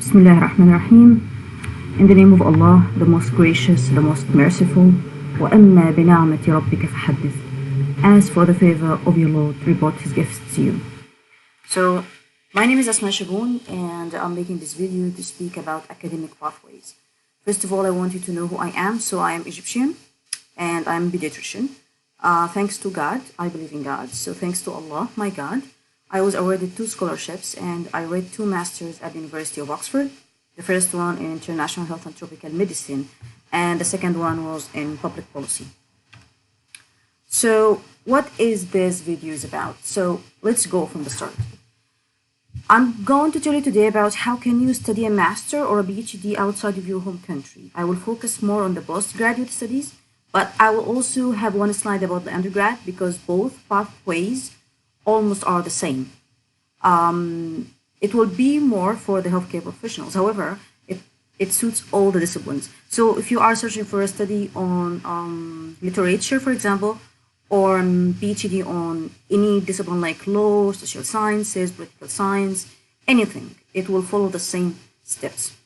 Bismillah ar-Rahman ar-Rahim. In the name of Allah, the most gracious, the most merciful. وَأَمَّا بِنَعْمَةِ رَبِّكَ فَحَدِّثْ. As for the favor of your Lord, report His gifts to you. So, my name is Asma Shaboon, and I'm making this video to speak about academic pathways. First of all, I want you to know who I am. So, I am Egyptian, and I'm a pediatrician. Thanks to God, I believe in God. So, thanks to Allah, my God, I was awarded 2 scholarships, and I read 2 masters at the University of Oxford. The first one in International Health and Tropical Medicine, and the second one was in Public Policy. So, what is this video is about? So, let's go from the start. I'm going to tell you today about how can you study a master or a PhD outside of your home country. I will focus more on the postgraduate studies, but I will also have one slide about the undergrad because both pathways almost are the same. It will be more for the healthcare professionals. However, it suits all the disciplines. So if you are searching for a study on literature, for example, or PhD on any discipline like law, social sciences, political science, anything, it will follow the same steps.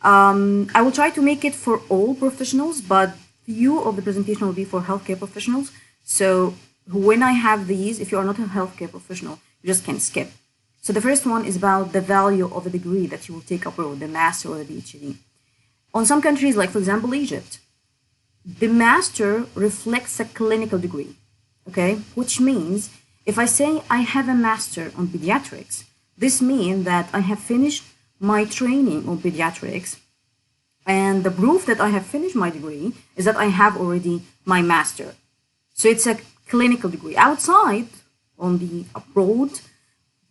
I will try to make it for all professionals, but few of the presentation will be for healthcare professionals. So when I have these, if you are not a healthcare professional, you just can skip. So the first one is about the value of a degree that you will take abroad, the master or the PhD. On some countries, like for example, Egypt, the master reflects a clinical degree, okay? Which means if I say I have a master on pediatrics, this means that I have finished my training on pediatrics, and the proof that I have finished my degree is that I have already my master. So it's a clinical degree. Outside, on the abroad,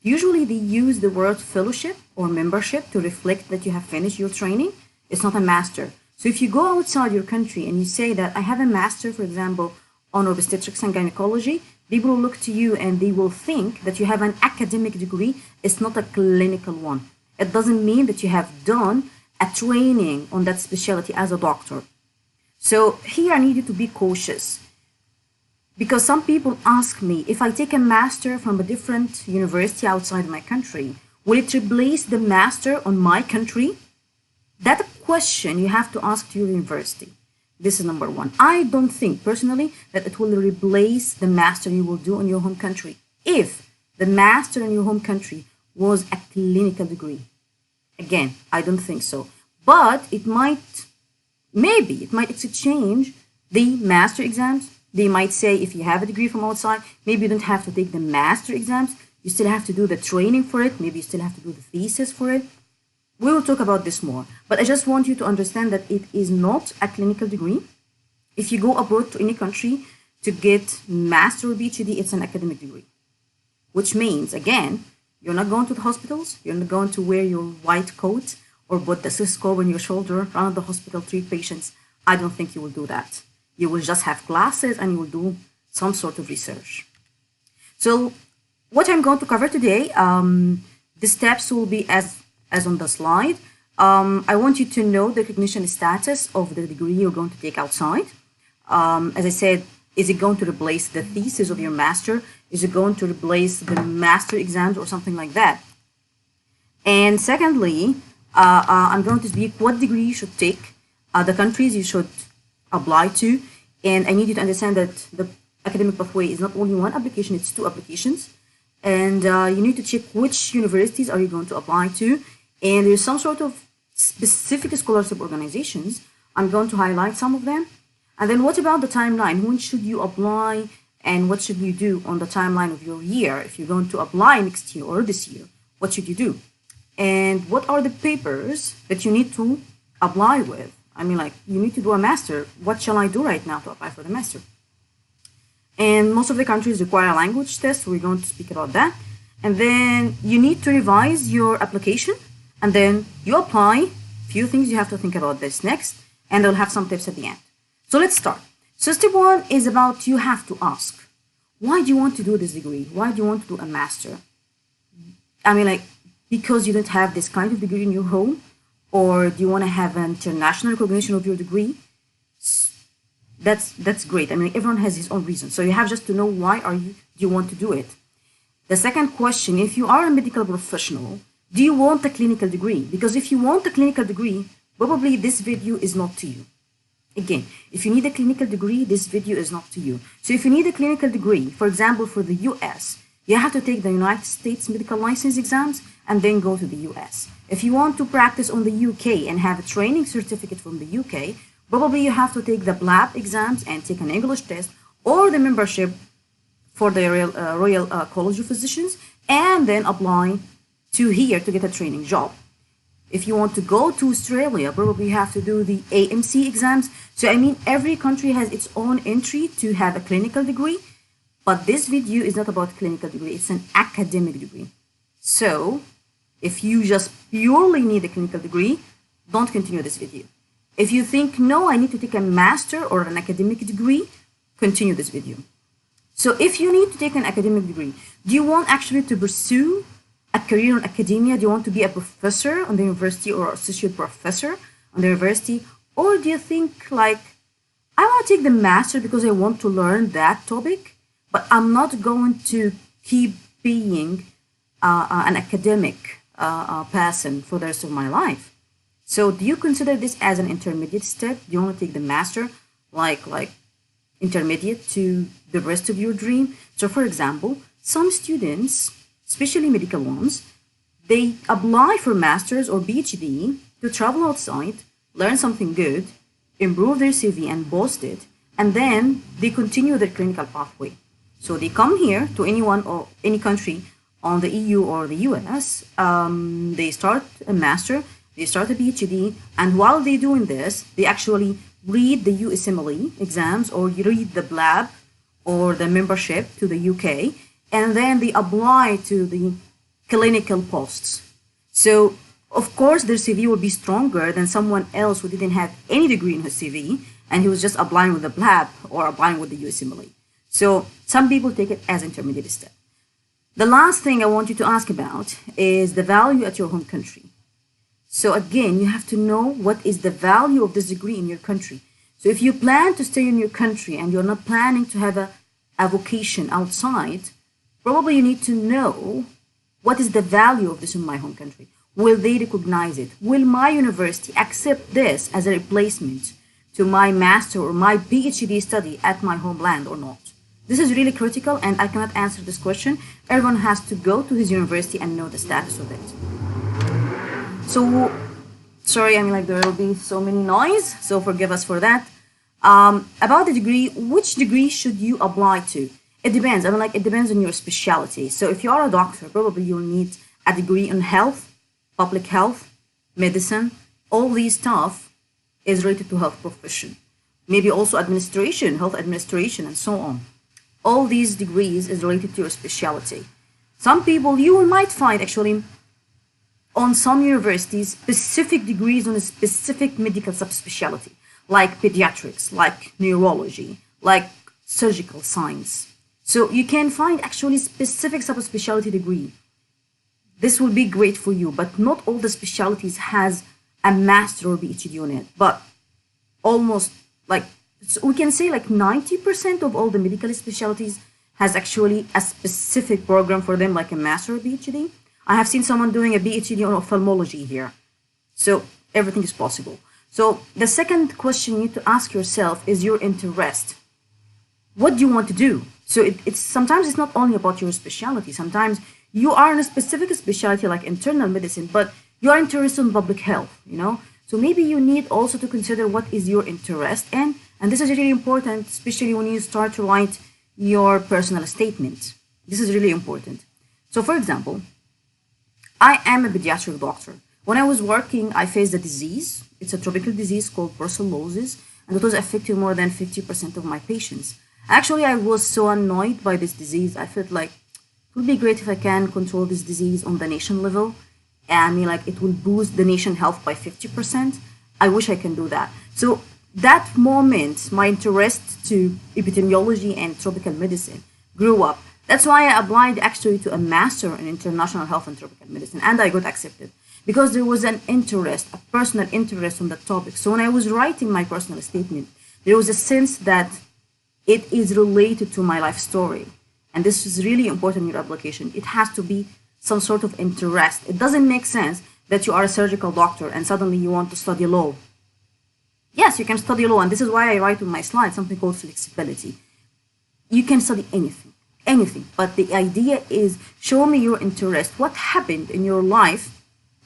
usually they use the word fellowship or membership to reflect that you have finished your training. It's not a master. So if you go outside your country and you say that I have a master, for example, on obstetrics and gynecology, people will look to you and they will think that you have an academic degree. It's not a clinical one. It doesn't mean that you have done a training on that specialty as a doctor. So here I need you to be cautious. Because some people ask me, if I take a master from a different university outside my country, will it replace the master on my country? That question you have to ask to your university. This is number one. I don't think personally that it will replace the master you will do in your home country if the master in your home country was a clinical degree. Again, I don't think so. But it might exchange the master exams. They might say if you have a degree from outside, maybe you don't have to take the master exams. You still have to do the training for it. Maybe you still have to do the thesis for it. We will talk about this more. But I just want you to understand that it is not a clinical degree. If you go abroad to any country to get master or PhD, it's an academic degree. Which means, again, you're not going to the hospitals. You're not going to wear your white coat or put the stethoscope on your shoulder, run to the hospital, treat patients. I don't think you will do that. You will just have classes and you will do some sort of research. So what I'm going to cover today, the steps will be as on the slide. I want you to know the recognition status of the degree you're going to take outside. As I said, is it going to replace the thesis of your master? Is it going to replace the master exams or something like that? And secondly, I'm going to speak what degree you should take, the countries you should apply to, and I need you to understand that the academic pathway is not only one application, it's 2 applications, and you need to check which universities are you going to apply to, and there's some sort of specific scholarship organizations. I'm going to highlight some of them. And then what about the timeline? When should you apply and what should you do on the timeline of your year? If you're going to apply next year or this year, what should you do? And what are the papers that you need to apply with? I mean, like, you need to do a master. What shall I do right now to apply for the master? And most of the countries require a language test. We're going to speak about that. And then you need to revise your application. And then you apply. Few things you have to think about this next. And I'll have some tips at the end. So let's start. So step 1 is about you have to ask. Why do you want to do this degree? Why do you want to do a master? I mean, like, because you don't have this kind of degree in your home? Or do you want to have an international recognition of your degree? That's great. I mean, everyone has his own reason. So you have just to know why do you want to do it. The second question, if you are a medical professional, Do you want a clinical degree? Because if you want a clinical degree, probably this video is not to you. Again, if you need a clinical degree, this video is not to you. So if you need a clinical degree, for example, for the US, you have to take the United States medical license exams and then go to the US. If you want to practice on the UK and have a training certificate from the UK, probably you have to take the BLAB exams and take an English test or the membership for the Royal College of Physicians and then apply to here to get a training job. If you want to go to Australia, probably you have to do the AMC exams. So I mean, every country has its own entry to have a clinical degree, but this video is not about clinical degree, it's an academic degree. So if you just purely need a clinical degree, don't continue this video. If you think, no, I need to take a master or an academic degree, continue this video. So if you need to take an academic degree, do you want actually to pursue a career in academia? Do you want to be a professor on the university or associate professor on the university? Or do you think like, I want to take the master because I want to learn that topic, but I'm not going to keep being an academic person for the rest of my life? So do you consider this as an intermediate step? Do you want to take the master like intermediate to the rest of your dream? So for example, some students, especially medical ones, they apply for master's or PhD to travel outside, learn something good, improve their CV and boast it, and then they continue their clinical pathway. So they come here to anyone or any country on the EU or the US, they start a master, they start a PhD, and while they're doing this, they actually read the USMLE exams or read the BLAB or the membership to the UK, and then they apply to the clinical posts. So, of course, their CV will be stronger than someone else who didn't have any degree in his CV, and he was just applying with the BLAB or applying with the USMLE. So, some people take it as intermediate step. The last thing I want you to ask about is the value at your home country. So again, you have to know what is the value of this degree in your country. So if you plan to stay in your country and you're not planning to have a vocation outside, probably you need to know what is the value of this in my home country. Will they recognize it? Will my university accept this as a replacement to my master or my PhD study at my homeland or not? This is really critical and I cannot answer this question. Everyone has to go to his university and know the status of it. So, sorry, there will be so many noise, so forgive us for that. About the degree, which degree should you apply to? It depends. It depends on your specialty. So if you are a doctor, probably you'll need a degree in health, public health, medicine. All these stuff is related to health profession. Maybe also administration, health administration, and so on. All these degrees is related to your specialty. Some people, you might find actually on some universities specific degrees on a specific medical subspecialty, like pediatrics, like neurology, like surgical science. So you can find actually specific subspecialty degree. This will be great for you, but not all the specialties has a master or PhD on it. But almost we can say 90% of all the medical specialties has actually a specific program for them, like a master or PhD. I have seen someone doing a PhD on ophthalmology here. So everything is possible. So the second question you need to ask yourself is your interest. What do you want to do? So sometimes it's not only about your specialty. Sometimes you are in a specific specialty like internal medicine, but you are interested in public health, So maybe you need also to consider what is your interest and this is really important, especially when you start to write your personal statement. This is really important. So for example, I am a pediatric doctor. When I was working, I faced a disease. It's a tropical disease called brucellosis, and it was affecting more than 50% of my patients. Actually, I was so annoyed by this disease. I felt like it would be great if I can control this disease on the nation level. It will boost the nation health by 50%. I wish I can do that. So that moment, my interest to epidemiology and tropical medicine grew up. That's why I applied actually to a master in international health and tropical medicine, and I got accepted because there was an interest, a personal interest on the topic. So when I was writing my personal statement, there was a sense that it is related to my life story. And this is really important in your application. It has to be some sort of interest. It doesn't make sense that you are a surgical doctor and suddenly you want to study law. Yes, you can study law, and this is why I write on my slide something called flexibility. You can study anything, but the idea is show me your interest. What happened in your life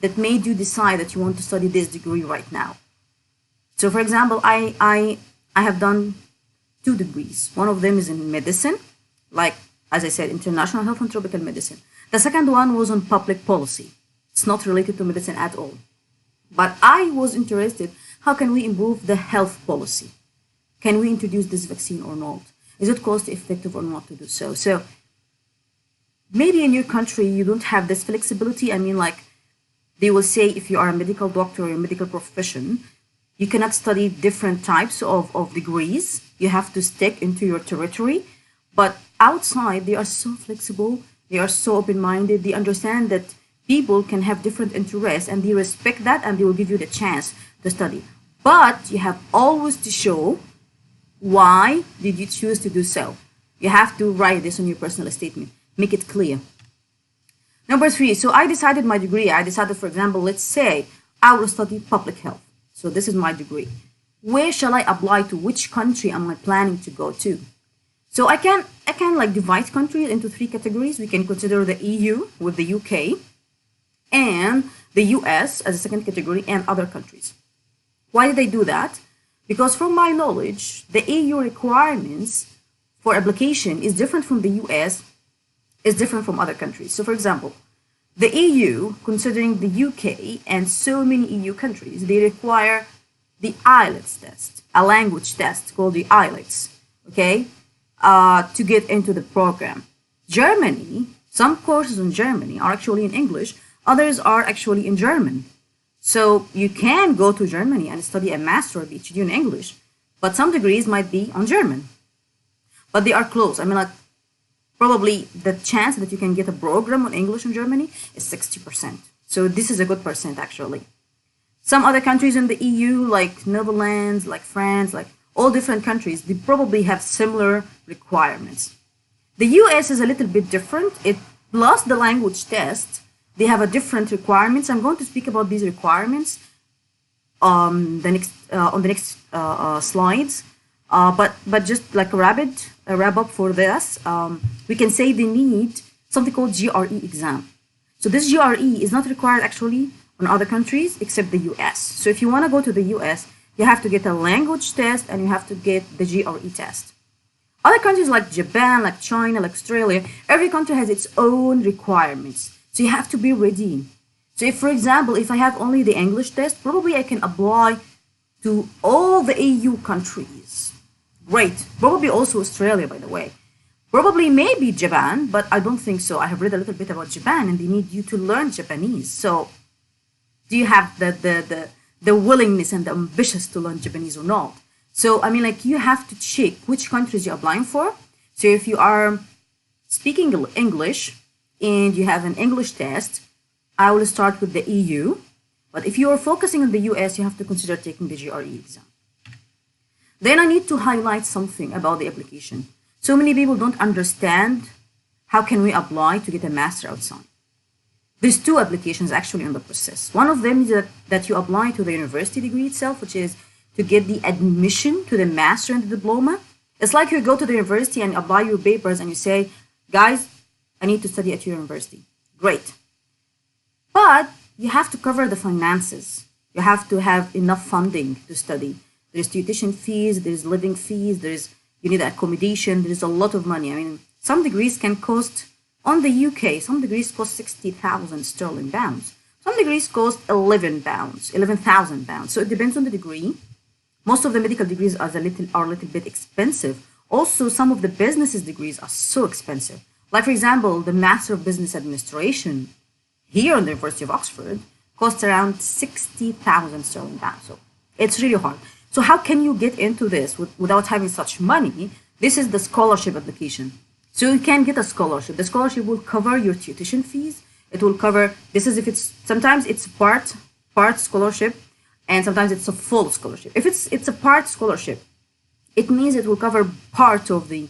that made you decide that you want to study this degree right now? So, for example, I have done 2 degrees. One of them is in medicine, like, as I said, international health and tropical medicine. The second one was on public policy. It's not related to medicine at all. But I was interested, how can we improve the health policy? Can we introduce this vaccine or not? Is it cost effective or not to do so? So maybe in your country you don't have this flexibility. I mean, like, they will say if you are a medical doctor or a medical profession, you cannot study different types of degrees. You have to stick into your territory. But outside, they are so flexible. They are so open-minded. They understand that people can have different interests, and they respect that, and they will give you the chance to study. But you have always to show why did you choose to do so. You have to write this on your personal statement. Make it clear. Number 3, so I decided my degree. I decided, for example, let's say I will study public health. So this is my degree. Where shall I apply to? Which country am I planning to go to? So I can like divide countries into 3 categories. We can consider the EU with the UK and the US as a second category and other countries. Why did I do that? Because from my knowledge, the EU requirements for application is different from the US, is different from other countries. So for example, the EU, considering the UK and so many EU countries, they require the IELTS test, a language test called the IELTS, okay, to get into the program. Germany, some courses in Germany are actually in English, others are actually in German. So you can go to Germany and study a master or PhD in English, but some degrees might be on German. But they are close. I mean, like, probably the chance that you can get a program on English in Germany is 60%. So this is a good percent, actually. Some other countries in the EU, like Netherlands, like France, like all different countries, they probably have similar requirements. The US is a little bit different. It plus the language test, they have a different requirements. I'm going to speak about these requirements on the next slides. But just like a wrap up for this, we can say they need something called GRE exam. So this GRE is not required actually on other countries except the US. So if you want to go to the US, you have to get a language test and you have to get the GRE test. Other countries like Japan, like China, like Australia, every country has its own requirements. So you have to be ready. So if, for example, if I have only the English test, probably I can apply to all the EU countries. Great. Probably also Australia, by the way. Probably maybe Japan, but I don't think so. I have read a little bit about Japan and they need you to learn Japanese. So do you have the willingness and the ambitious to learn Japanese or not? So, I mean, like, you have to check which countries you're applying for. So if you are speaking English and you have an English test, I will start with the EU. But if you are focusing on the US, you have to consider taking the GRE exam. Then I need to highlight something about the application. So many people don't understand how can we apply to get a master outside. There's 2 applications actually in the process. One of them is that you apply to the university degree itself, which is to get the admission to the master and the diploma. It's like you go to the university and apply your papers and you say, guys, I need to study at your university. Great. But you have to cover the finances. You have to have enough funding to study. There's tuition fees, there's living fees, you need accommodation, there's a lot of money. I mean, some degrees can cost, on the UK, some degrees cost 60,000 sterling pounds. Some degrees cost 11,000 pounds. So it depends on the degree. Most of the medical degrees are a little bit expensive. Also, some of the businesses degrees are so expensive. Like, for example, the Master of Business Administration here on the University of Oxford costs around 60,000 sterling pounds. So it's really hard. So how can you get into this without having such money? This is the scholarship application. So you can get a scholarship. The scholarship will cover your tuition fees. It will cover, this is if it's, sometimes it's part scholarship and sometimes it's a full scholarship. If it's a part scholarship, it means it will cover part of the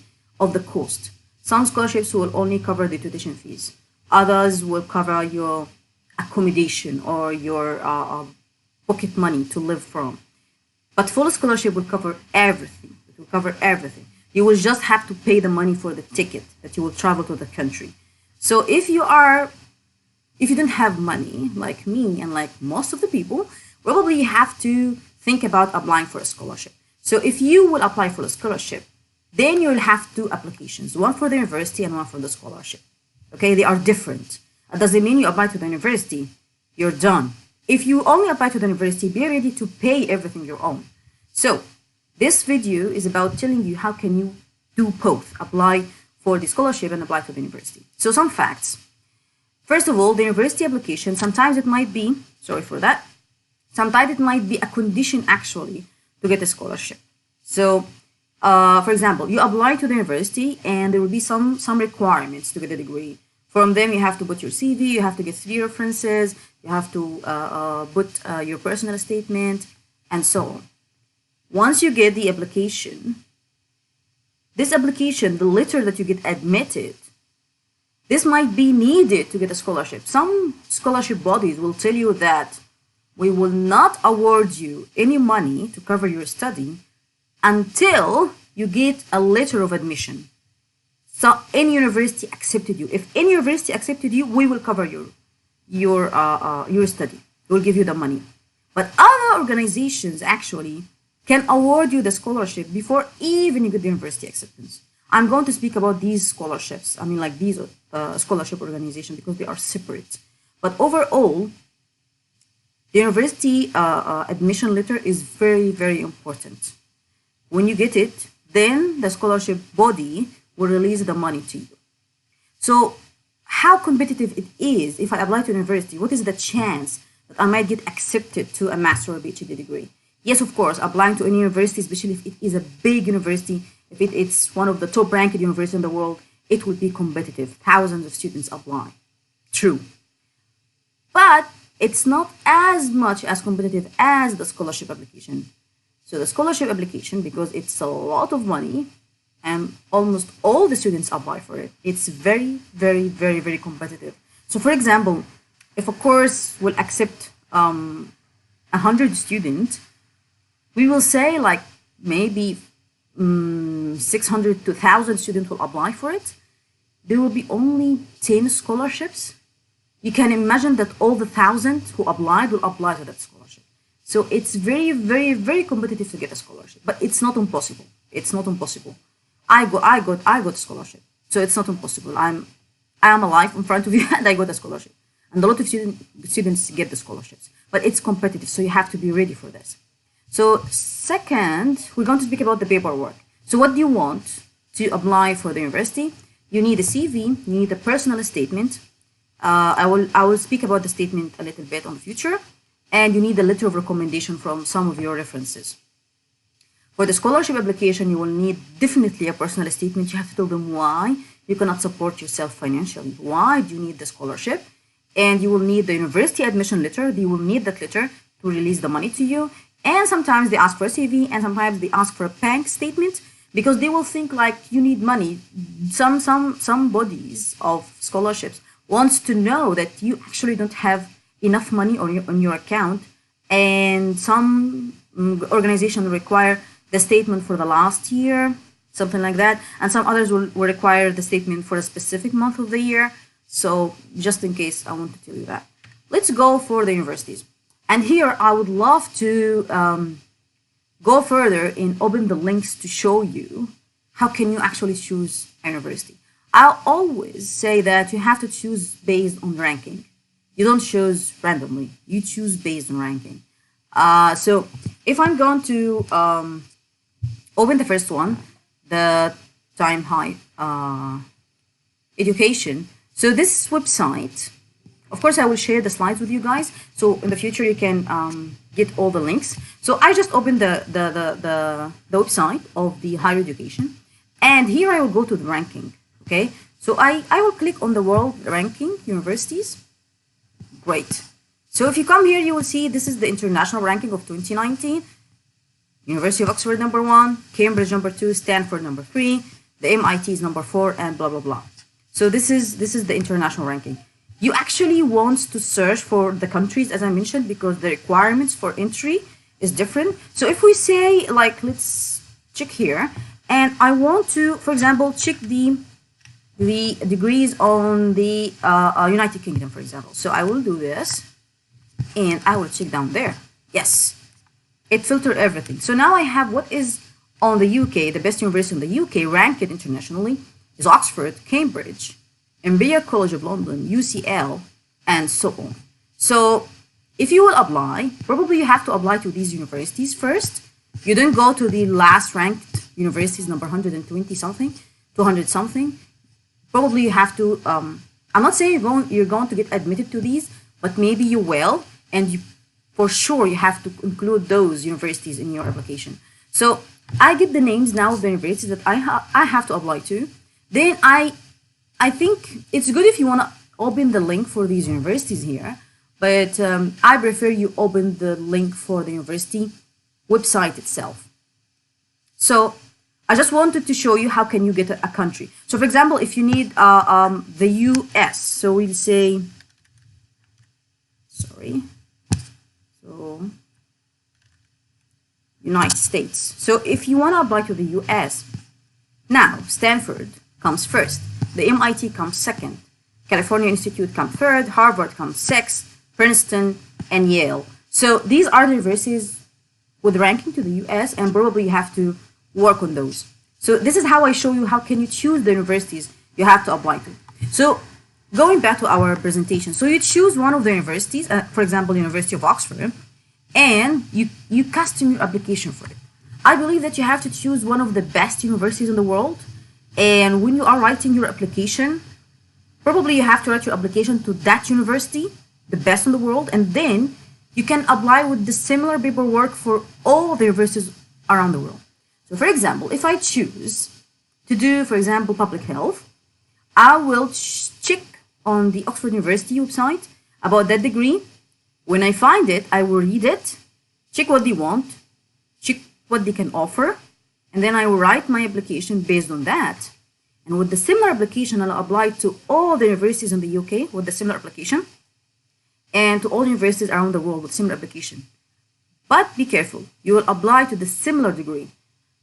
cost. Some scholarships will only cover the tuition fees. Others will cover your accommodation or your pocket money to live from. But full scholarship will cover everything. It will cover everything. You will just have to pay the money for the ticket that you will travel to the country. So if you don't have money, like me and like most of the people, probably you have to think about applying for a scholarship. So if you will apply for a scholarship, then you'll have two applications, one for the university and one for the scholarship. Okay, they are different. That doesn't mean you apply to the university, you're done. If you only apply to the university, be ready to pay everything your own. So this video is about telling you how can you do both, apply for the scholarship and apply to the university. So some facts. First of all, the university application, sometimes it might be, sorry for that, sometimes it might be a condition actually to get a scholarship. So, for example, you apply to the university and there will be some requirements to get a degree. From them, you have to put your CV, you have to get 3 references, you have to put your personal statement, and so on. Once you get the application, this application, the letter that you get admitted, this might be needed to get a scholarship. Some scholarship bodies will tell you that we will not award you any money to cover your study until you get a letter of admission. So any university accepted you. If any university accepted you, we will cover your study. We'll give you the money. But other organizations actually can award you the scholarship before even you get the university acceptance. I'm going to speak about these scholarships. I mean, like these scholarship organizations because they are separate. But overall, the university admission letter is very, very important. When you get it, then the scholarship body will release the money to you. So how competitive it is if I apply to university? What is the chance that I might get accepted to a master or PhD degree? Yes, of course, applying to any university, especially if it is a big university, if it's one of the top ranked universities in the world, it will be competitive. Thousands of students apply. True. But it's not as much as competitive as the scholarship application. So the scholarship application, because it's a lot of money and almost all the students apply for it, it's very, very, very, very competitive. So for example, if a course will accept 100 students, we will say like maybe 600 to 1,000 students will apply for it. There will be only 10 scholarships. You can imagine that all the 1,000 who applied will apply to that scholarship. So it's very, very, very competitive to get a scholarship, but it's not impossible. It's not impossible. I got a scholarship, so it's not impossible. I am alive in front of you, and I got a scholarship. And a lot of students get the scholarships, but it's competitive, so you have to be ready for this. So second, we're going to speak about the paperwork. So what do you want to apply for the university? You need a CV, you need a personal statement. I will speak about the statement a little bit on the future. And you need a letter of recommendation from some of your references. For the scholarship application, you will need definitely a personal statement. You have to tell them why you cannot support yourself financially. Why do you need the scholarship? And you will need the university admission letter. You will need that letter to release the money to you. And sometimes they ask for a CV, and sometimes they ask for a bank statement because they will think like you need money. Some bodies of scholarships wants to know that you actually don't have enough money on your account, and some organizations require the statement for the last year, something like that, and some others will require the statement for a specific month of the year. So just in case, I want to tell you that. Let's go for the universities. And here I would love to go further and open the links to show you how can you actually choose a university. I'll always say that you have to choose based on ranking. You don't choose randomly. You choose based on ranking. So if I'm going to open the first one, the Time High Education. So this website, of course, I will share the slides with you guys. So in the future, you can get all the links. So I just opened the website of the higher education. And here I will go to the ranking. Okay. So I will click on the world ranking universities. Great. So if you come here, you will see this is the international ranking of 2019. University of Oxford number 1, Cambridge number 2, Stanford number 3, the MIT is number 4, and blah, blah, blah. So this is the international ranking. You actually want to search for the countries, as I mentioned, because the requirements for entry is different. So if we say, like, let's check here, and I want to, for example, check the degrees on the United Kingdom, for example. So I will do this, and I will check down there. Yes, it filtered everything. So now I have what is on the UK, the best university in the UK, ranked internationally, is Oxford, Cambridge, Imperial College of London, UCL, and so on. So if you will apply, probably you have to apply to these universities first. You don't go to the last ranked universities, number 120 something, 200 something. Probably you have to, I'm not saying you're going to get admitted to these, but maybe you will, and for sure you have to include those universities in your application. So I get the names now of the universities that I have to apply to. Then I think it's good if you want to open the link for these universities here, but I prefer you open the link for the university website itself. So I just wanted to show you how can you get a country. So for example, if you need the US, so we'll say, sorry, so United States. So if you want to apply to the US, now Stanford comes first, the MIT comes second, California Institute comes third, Harvard comes sixth, Princeton, and Yale. So these are the universities with ranking to the US, and probably you have to work on those. So this is how I show you how can you choose the universities you have to apply to. So going back to our presentation, so you choose one of the universities, for example, University of Oxford, and you custom your application for it. I believe that you have to choose one of the best universities in the world, and when you are writing your application, probably you have to write your application to that university, the best in the world, and then you can apply with the similar paperwork for all the universities around the world. So for example, if I choose to do, for example, public health, I will check on the Oxford University website about that degree. When I find it, I will read it, check what they want, check what they can offer, and then I will write my application based on that. And with the similar application, I'll apply to all the universities in the UK with the similar application, and to all universities around the world with similar application. But be careful, you will apply to the similar degree.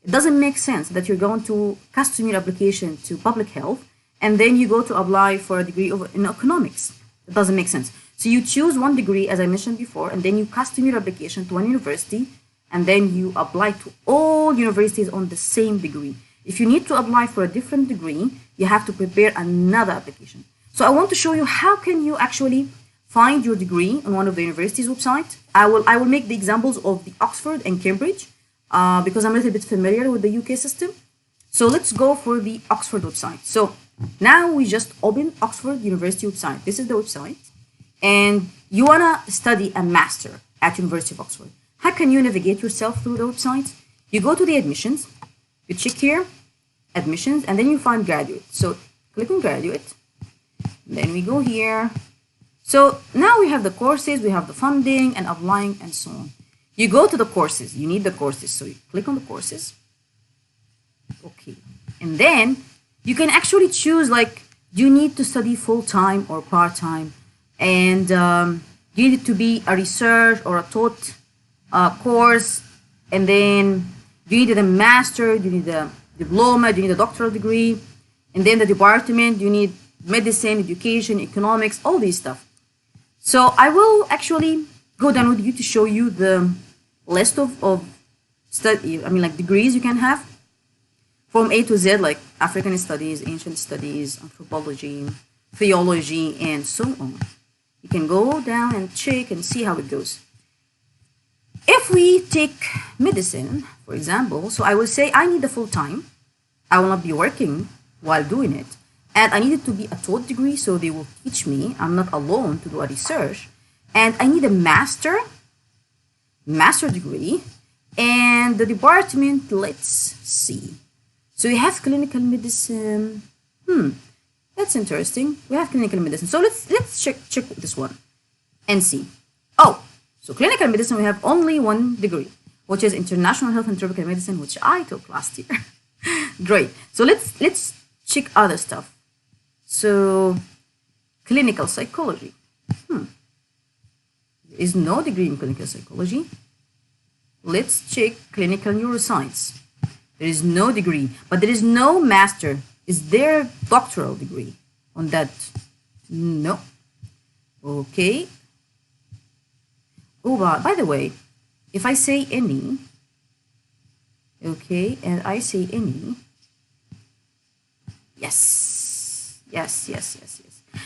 It doesn't make sense that you're going to custom your application to public health, and then you go to apply for a degree in economics. It doesn't make sense. So you choose one degree, as I mentioned before, and then you custom your application to one university, and then you apply to all universities on the same degree. If you need to apply for a different degree, you have to prepare another application. So I want to show you how can you actually find your degree on one of the universities' website. I will make the examples of the Oxford and Cambridge because I'm a little bit familiar with the UK system. So let's go for the Oxford website. So now we just open Oxford University website. This is the website. And you want to study a master at University of Oxford. How can you navigate yourself through the website? You go to the admissions, you check here, admissions, and then you find graduate. So click on graduate, then we go here. So now we have the courses, we have the funding and applying and so on. You go to the courses, you need the courses. So you click on the courses. Okay. And then you can actually choose, like, do you need to study full-time or part-time? And do you need it to be a research or a taught course? And then do you need a master? Do you need a diploma? Do you need a doctoral degree? And then the department, do you need medicine, education, economics, all these stuff. So I will actually go down with you to show you the list of degrees you can have from A to Z, like African studies, ancient studies, anthropology, theology, and so on. You can go down and check and see how it goes. If we take medicine, for example, so I will say I need a full-time. I will not be working while doing it. And I need it to be a taught degree, so they will teach me. I'm not alone to do a research. And I need a master degree. And the department, let's see. So we have clinical medicine. That's interesting. We have clinical medicine. So let's check this one and see. Oh, so clinical medicine, we have only one degree, which is International Health and Tropical Medicine, which I took last year. Great. So let's check other stuff. So, clinical psychology. There is no degree in clinical psychology. Let's check clinical neuroscience. There is no degree, but there is no master. Is there a doctoral degree on that? No. Okay. Oh, by the way, if I say any, okay, and I say any, yes.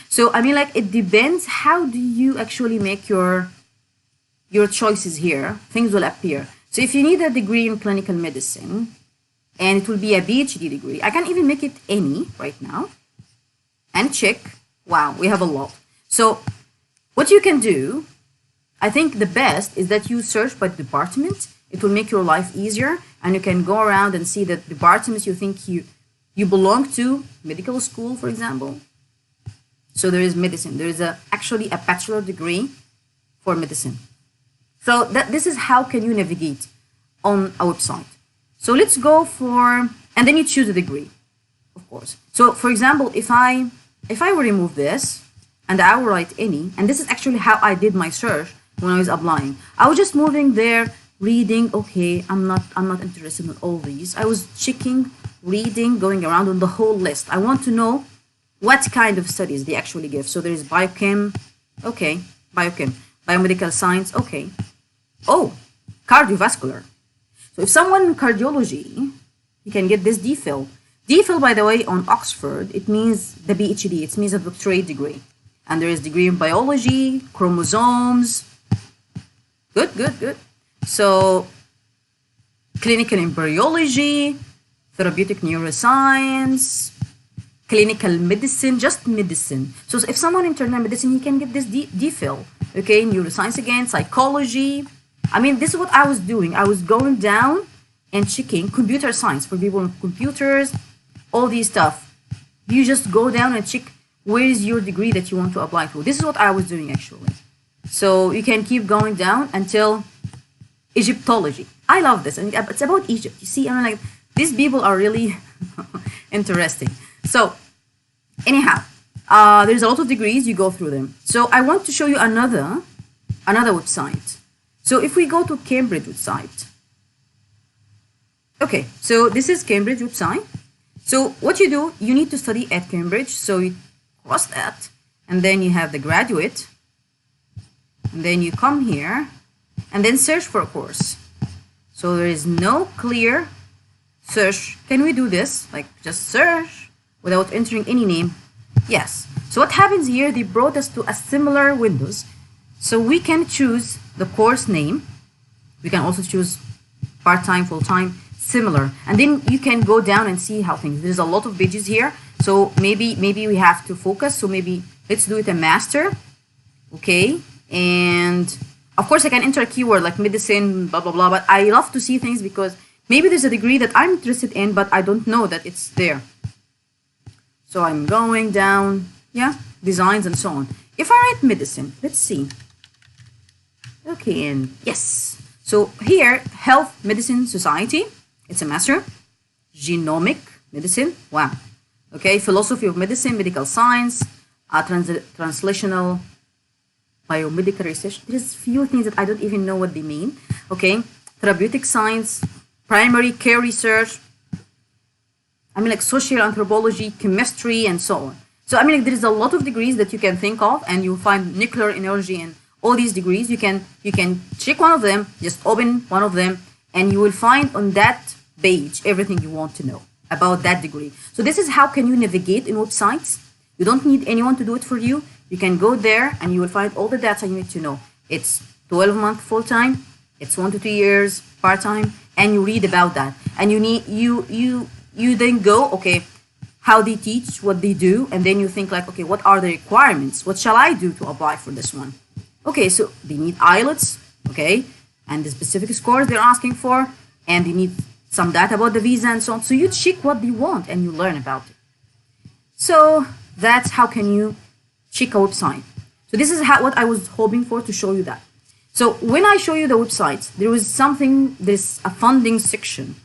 So, I mean, like, it depends. How do you actually make your choices here? Things will appear. So if you need a degree in clinical medicine, and it will be a PhD degree, I can even make it any right now and check. Wow, we have a lot. So what you can do, I think the best is that you search by department. It will make your life easier, and you can go around and see the departments you think you belong to. Medical school, for example. So there is medicine. There is actually a bachelor degree for medicine. So this is how can you navigate on a website. So let's go for, and then you choose a degree, of course. So for example, if I will remove this and I will write any, and this is actually how I did my search when I was applying. I was just moving there, reading. Okay, I'm not interested in all these. I was checking, reading, going around on the whole list. I want to know what kind of studies they actually give. So there is biochem, okay, biochem, biomedical science, okay. Oh, cardiovascular. So if someone in cardiology, you can get this DPhil. DPhil, by the way, on Oxford, it means the PhD. It means a doctorate degree. And there is degree in biology, chromosomes. Good. So clinical embryology, therapeutic neuroscience, clinical medicine, just medicine. So if someone in internal medicine, he can get this DPhil. Okay, neuroscience again, psychology. I mean, this is what I was doing. I was going down and checking computer science for people on computers, all these stuff. You just go down and check where is your degree that you want to apply to. This is what I was doing actually. So you can keep going down until Egyptology. I love this. And it's about Egypt. You see, I mean, like, these people are really interesting. So anyhow, there's a lot of degrees. You go through them. So I want to show you another website. So if we go to Cambridge website, okay, so this is Cambridge website. So what you do, you need to study at Cambridge. So you cross that, and then you have the graduate, and then you come here, and then search for a course. So there is no clear search. Can we do this? Like just search without entering any name? Yes. So what happens here, they brought us to a similar windows. So we can choose the course name. We can also choose part-time, full-time, similar. And then you can go down and see how things. There's a lot of pages here. So maybe we have to focus. So maybe let's do it a master. Okay. And of course I can enter a keyword like medicine, blah, blah, blah. But I love to see things because maybe there's a degree that I'm interested in, but I don't know that it's there. So I'm going down, yeah, designs and so on. If I write medicine, let's see. Okay, and yes. So here, Health Medicine Society, it's a master. Genomic medicine, wow. Okay, philosophy of medicine, medical science, translational biomedical research. There's few things that I don't even know what they mean. Okay, therapeutic science, primary care research. I mean, like social anthropology, chemistry, and so on. So I mean, like, there is a lot of degrees that you can think of, and you'll find nuclear energy and all these degrees. You can check one of them, just open one of them, and you will find on that page everything you want to know about that degree. So this is how can you navigate in websites. You don't need anyone to do it for you. You can go there and you will find all the data you need to know. It's 12-month full-time, it's 1 to 2 years part-time, and you read about that. And you then go, okay, how they teach, what they do, and then you think like, okay, what are the requirements? What shall I do to apply for this one? Okay, so they need IELTS, okay, and the specific scores they're asking for, and they need some data about the visa and so on. So you check what they want and you learn about it. So that's how can you check a website. So this is what I was hoping for to show you that. So when I show you the websites, there was there's a funding section.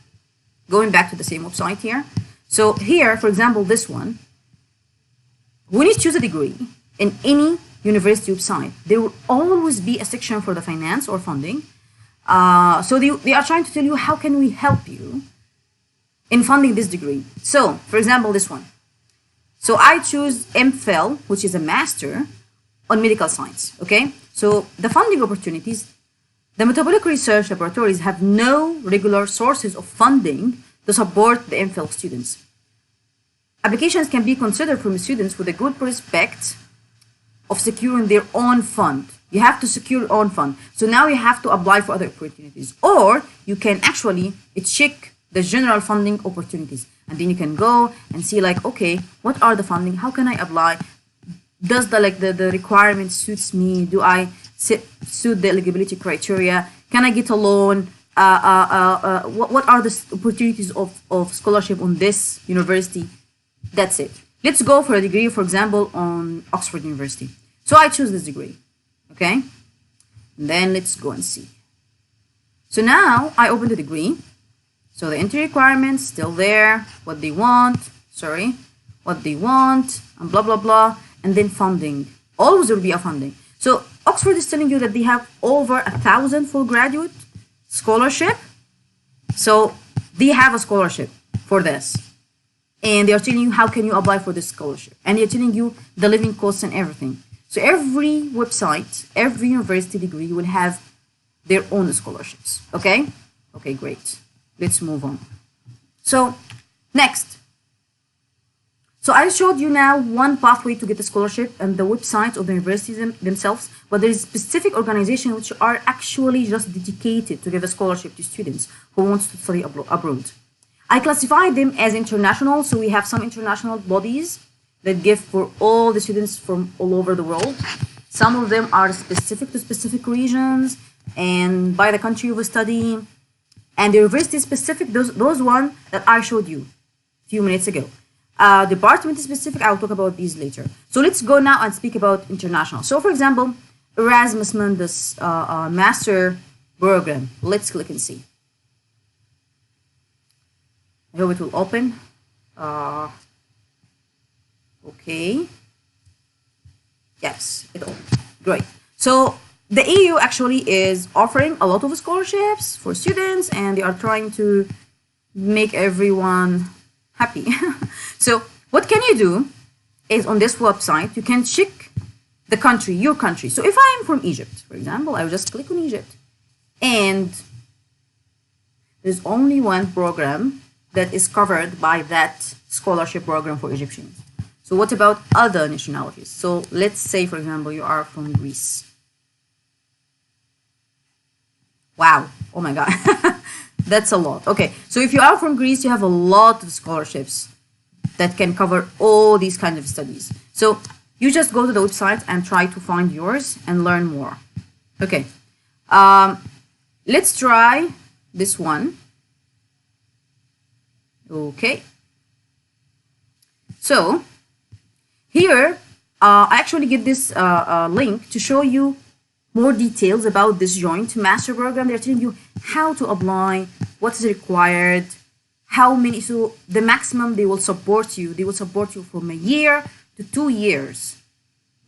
Going back to the same website here. So here, for example, this one, when you choose a degree in any university website, there will always be a section for the finance or funding. So they are trying to tell you, how can we help you in funding this degree? So, for example, this one. So I choose MPhil, which is a master on medical science, okay? So the funding opportunities, the metabolic research laboratories have no regular sources of funding to support the MPhil students. Applications can be considered from students with a good prospect of securing their own fund. You have to secure your own fund. So now you have to apply for other opportunities. Or you can actually check the general funding opportunities. And then you can go and see like, okay, what are the funding? How can I apply? Does the requirement suits me? Do I suit the eligibility criteria? Can I get a loan? What are the opportunities of scholarship on this university? That's it. Let's go for a degree, for example, on Oxford University. So I choose this degree, okay? And then let's go and see. So now I open the degree. So the entry requirements still there, what they want, and blah, blah, blah. And then funding. Always there will be a funding. So Oxford is telling you that they have over 1,000 full graduate scholarship. So they have a scholarship for this. And they are telling you how can you apply for this scholarship. And they're telling you the living costs and everything. So every website, every university degree will have their own scholarships. Okay? Okay, great. Let's move on. So next. So I showed you now one pathway to get a scholarship and the websites of the universities themselves, but there is specific organizations which are actually just dedicated to give a scholarship to students who want to study abroad. I classify them as international, so we have some international bodies that give for all the students from all over the world. Some of them are specific to specific regions and by the country of study, and the university specific, those one that I showed you a few minutes ago. Department specific, I'll talk about these later. So let's go now and speak about international. So for example, Erasmus Mundus master program. Let's click and see. I hope it will open. Okay. Yes, it opened. Great. So the EU actually is offering a lot of scholarships for students, and they are trying to make everyone happy. So what can you do is on this website, you can check the country, your country. So if I am from Egypt, for example, I will just click on Egypt. And there's only one program that is covered by that scholarship program for Egyptians. So what about other nationalities? So let's say, for example, you are from Greece. Wow. Oh my God. That's a lot. Okay. So if you are from Greece, you have a lot of scholarships that can cover all these kinds of studies. So you just go to the website and try to find yours and learn more. Okay. Let's try this one. Okay. So here, I actually get this link to show you more details about this joint master program. They're telling you how to apply, what is required, how many, so the maximum they will support you from a year to 2 years.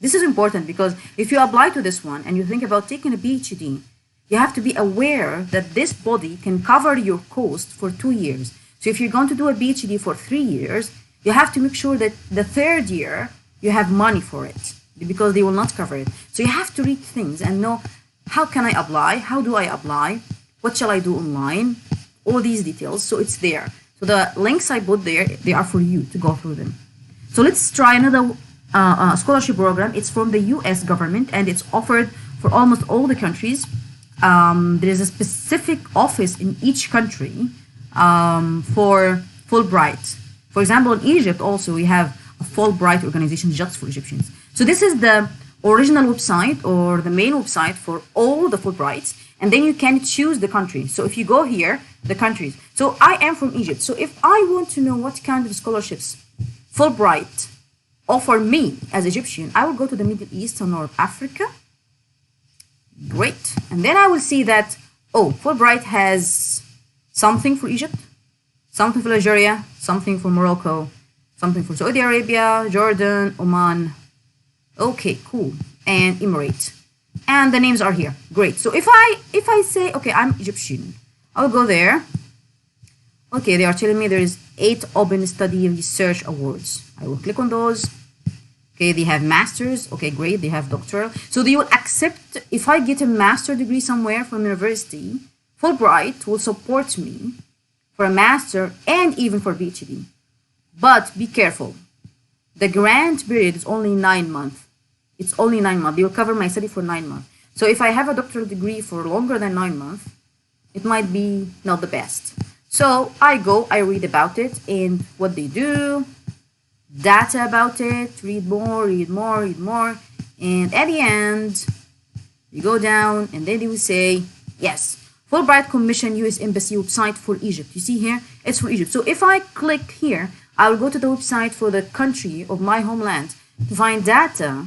This is important because if you apply to this one and you think about taking a PhD, you have to be aware that this body can cover your cost for 2 years. So if you're going to do a PhD for 3 years, you have to make sure that the third year you have money for it, because they will not cover it. So you have to read things and know, how can I apply? How do I apply? What shall I do online? All these details. So it's there. So the links I put there, they are for you to go through them. So let's try another scholarship program. It's from the US government and it's offered for almost all the countries. There is a specific office in each country for Fulbright. For example, in Egypt also we have a Fulbright organization just for Egyptians. So this is the original website or the main website for all the Fulbrights, and then you can choose the country. So if you go here, the countries. So I am from Egypt. So if I want to know what kind of scholarships Fulbright offer me as Egyptian, I will go to the Middle East or North Africa. Great. And then I will see that, oh, Fulbright has something for Egypt, something for Algeria, something for Morocco, something for Saudi Arabia, Jordan, Oman. Okay, cool. And Emirate. And the names are here. Great. So if I say, okay, I'm Egyptian, I'll go there. Okay, they are telling me there is 8 open study research awards. I will click on those. Okay, they have masters. Okay, great. They have doctoral. So they will accept, if I get a master degree somewhere from university, Fulbright will support me for a master and even for PhD. But be careful. The grant period is only 9 months. It's only 9 months. They will cover my study for 9 months. So if I have a doctoral degree for longer than 9 months, it might be not the best. So I read about it and what they do, data about it, read more. And at the end, you go down and then they will say, yes, Fulbright Commission US Embassy website for Egypt. You see here, it's for Egypt. So if I click here, I will go to the website for the country of my homeland to find data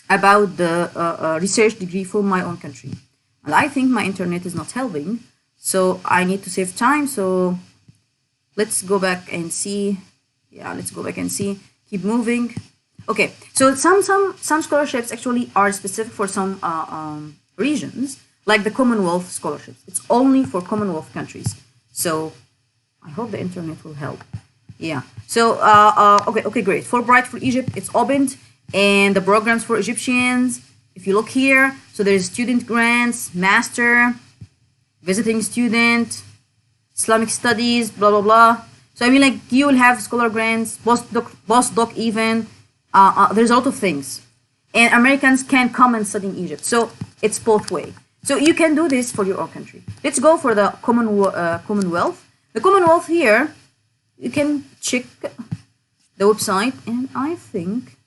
about the research degree from my own country. And I think my internet is not helping, so I need to save time. So let's go back and see. Yeah, let's go back and see. Keep moving. Okay, so some scholarships actually are specific for some regions, like the Commonwealth scholarships. It's only for Commonwealth countries. So I hope the internet will help. Yeah. So okay, great. Fulbright for Egypt, it's opened, and the programs for Egyptians. If you look here, so there's student grants, master, visiting student, Islamic studies, blah blah blah. So I mean, like, you will have scholar grants, postdoc even. There's a lot of things, and Americans can come and study in Egypt. So it's both way. So you can do this for your own country. Let's go for the Commonwealth. The Commonwealth here, you can check the website, and I think,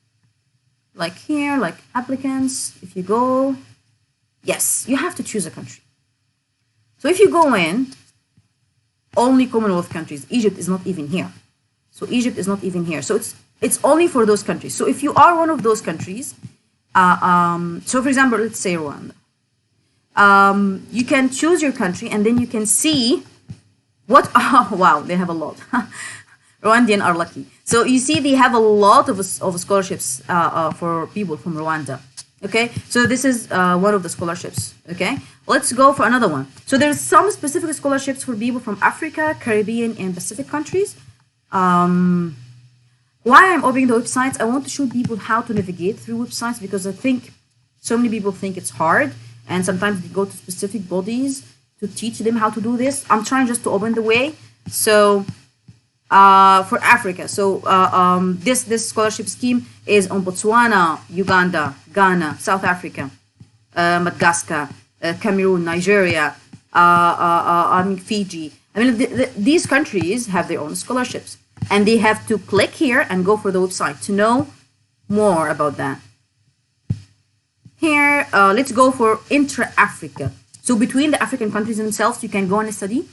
like here, like applicants, if you go, yes, you have to choose a country. So if you go in, only Commonwealth countries. Egypt is not even here. So Egypt is not even here. So it's only for those countries. So if you are one of those countries, so for example, let's say Rwanda. You can choose your country, and then you can see what. Oh, wow, they have a lot. Rwandan are lucky. So you see, they have a lot of scholarships for people from Rwanda. Okay, so this is one of the scholarships. Okay, let's go for another one. So there's some specific scholarships for people from Africa, Caribbean, and Pacific countries. Why I'm opening the websites, I want to show people how to navigate through websites, because I think so many people think it's hard, and sometimes they go to specific bodies to teach them how to do this. I'm trying just to open the way. So for Africa, so this scholarship scheme is on Botswana, Uganda, Ghana, South Africa, Madagascar, Cameroon, Nigeria, Fiji. I mean, these countries have their own scholarships, and they have to click here and go for the website to know more about that. Here, let's go for intra-Africa. So between the African countries themselves, you can go and study.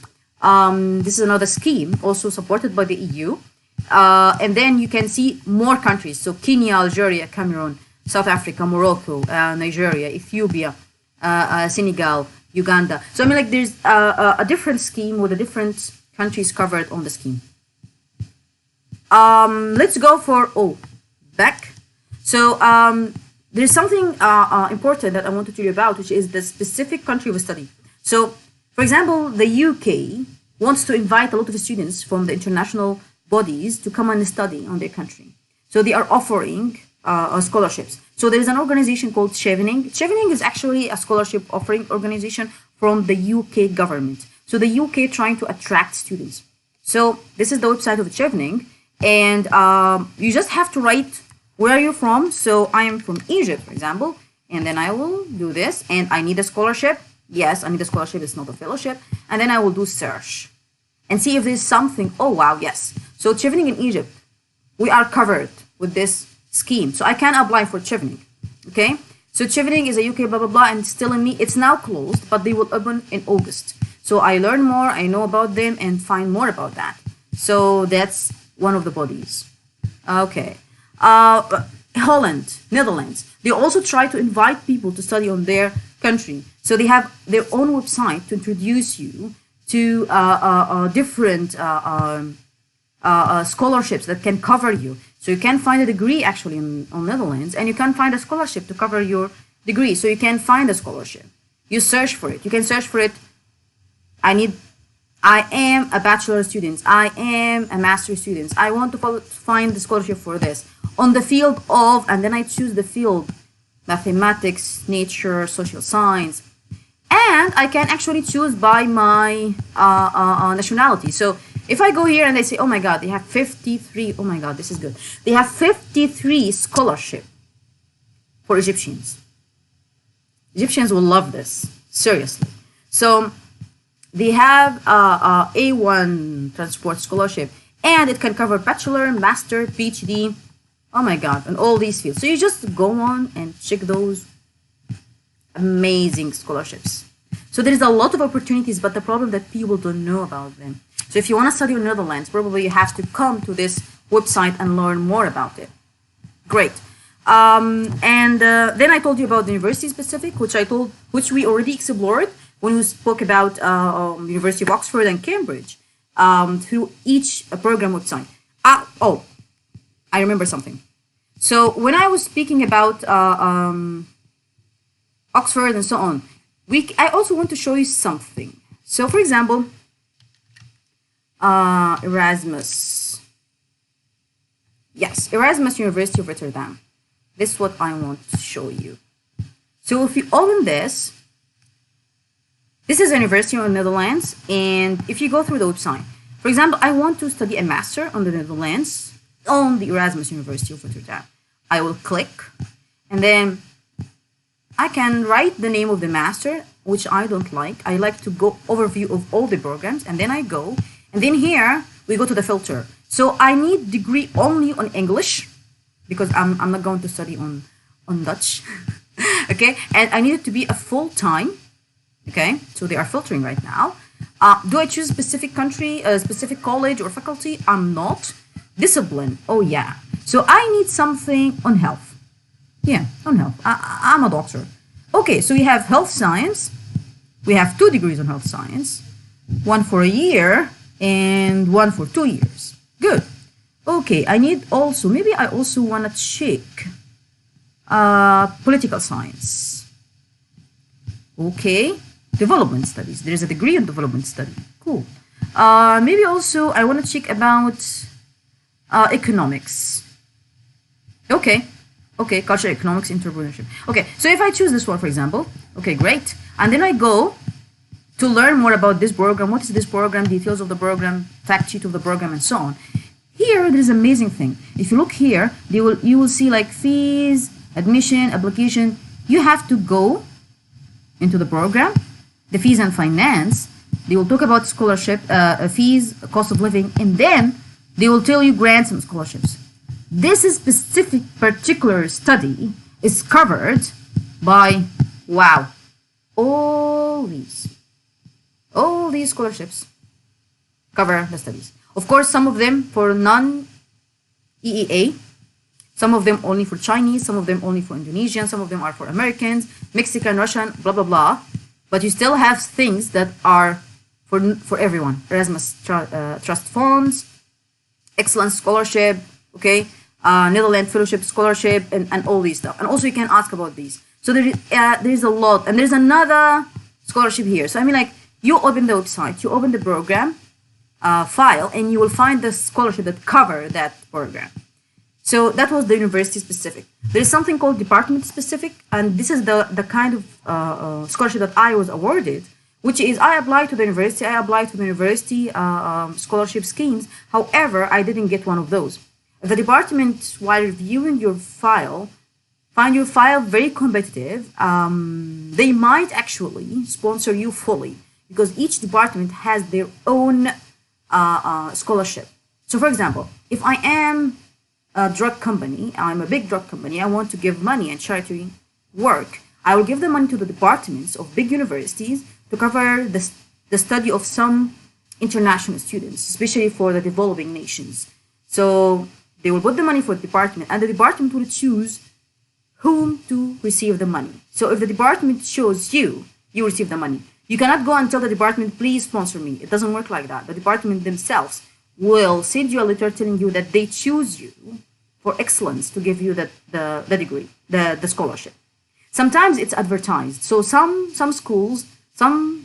This is another scheme, also supported by the EU. And then you can see more countries. So Kenya, Algeria, Cameroon, South Africa, Morocco, Nigeria, Ethiopia, Senegal, Uganda. So I mean, like, there's a different scheme with the different countries covered on the scheme. Let's go for back. So there's something important that I want to tell you about, which is the specific country of study. So, for example, the UK wants to invite a lot of students from the international bodies to come and study on their country. So they are offering scholarships. So there is an organization called Chevening. Chevening is actually a scholarship offering organization from the UK government. So the UK trying to attract students. So this is the website of Chevening, and you just have to write where are you from. So I am from Egypt, for example, and then I will do this, and I need a scholarship. Yes, I need a scholarship. It's not a fellowship. And then I will do search and see if there's something. Oh, wow, yes. So Chevening in Egypt, we are covered with this scheme. So I can apply for Chevening, okay? So Chevening is a UK blah, blah, blah, and still in me. It's now closed, but they will open in August. So I learn more, I know about them, and find more about that. So that's one of the bodies. Okay. Holland, Netherlands. They also try to invite people to study on their country. So they have their own website to introduce you to different scholarships that can cover you. So you can find a degree actually on Netherlands, and you can find a scholarship to cover your degree. So you can find a scholarship. You search for it. You can search for it. I am a bachelor student. I am a master student. I want to find the scholarship for this on the field of, and then I choose the field, mathematics, nature, social science, and I can actually choose by my nationality. So if I go here and they say, oh my God, they have 53, oh my God, this is good. They have 53 scholarship for Egyptians. Egyptians will love this, seriously. So they have A1 transport scholarship, and it can cover bachelor, master, PhD, oh my God, and all these fields. So you just go on and check those amazing scholarships. So there is a lot of opportunities, but the problem that people don't know about them. So if you want to study in the Netherlands, probably you have to come to this website and learn more about it. Great. Then I told you about the university specific, which we already explored when we spoke about University of Oxford and Cambridge through each program website. I remember something. So when I was speaking about Oxford and so on, I also want to show you something. So for example, Erasmus. Yes, Erasmus University of Rotterdam. This is what I want to show you. So if you open this is a university in the Netherlands, and if you go through the website, for example, I want to study a master on the Netherlands on the Erasmus University of Rotterdam. I will click, and then I can write the name of the master, which I don't like. I like to go overview of all the programs, and then I go, and then here we go to the filter. So I need degree only on English, because I'm not going to study on Dutch. Okay, and I need it to be a full-time. Okay, so they are filtering right now. Do I choose a specific country, a specific college or faculty? I'm not. Discipline, oh yeah. So I need something on health. Yeah, on health. I'm a doctor. Okay, so we have health science. We have 2 degrees on health science. 1 for a year and 1 for 2 years. Good. Okay, I need also, maybe I also want to check political science. Okay, development studies. There is a degree in development study. Cool. Maybe also I want to check about economics. Okay, culture, economics, entrepreneurship. Okay, so if I choose this one, for example, okay, great. And then I go to learn more about this program. What is this program? Details of the program, fact sheet of the program, and so on. Here, there is an amazing thing. If you look here, you will see like fees, admission, application. You have to go into the program, the fees and finance. They will talk about scholarship, fees, cost of living, and then they will tell you grants and scholarships. This is specific particular study is covered by, wow, all these scholarships cover the studies. Of course, some of them for non-EEA, some of them only for Chinese, some of them only for Indonesian, some of them are for Americans, Mexican, Russian, blah, blah, blah. But you still have things that are for everyone. Erasmus Trust Funds, Excellence Scholarship, okay, Netherlands Fellowship Scholarship, and all these stuff. And also you can ask about these. So there is a lot. And there's another scholarship here. So I mean, like, you open the website, you open the program file, and you will find the scholarship that cover that program. So that was the university specific. There is something called department specific, and this is the kind of scholarship that I was awarded, which is I applied to the university, scholarship schemes. However, I didn't get one of those. The department, while reviewing your file, find your file very competitive. They might actually sponsor you fully, because each department has their own scholarship. So for example, if I am a drug company, I'm a big drug company, I want to give money and charity work, I will give the money to the departments of big universities to cover the study of some international students, especially for the developing nations. So they will put the money for the department, and the department will choose whom to receive the money. So if the department chose you, you receive the money. You cannot go and tell the department, please sponsor me. It doesn't work like that. The department themselves will send you a letter telling you that they choose you for excellence to give you the degree, the scholarship. Sometimes it's advertised. So some schools, some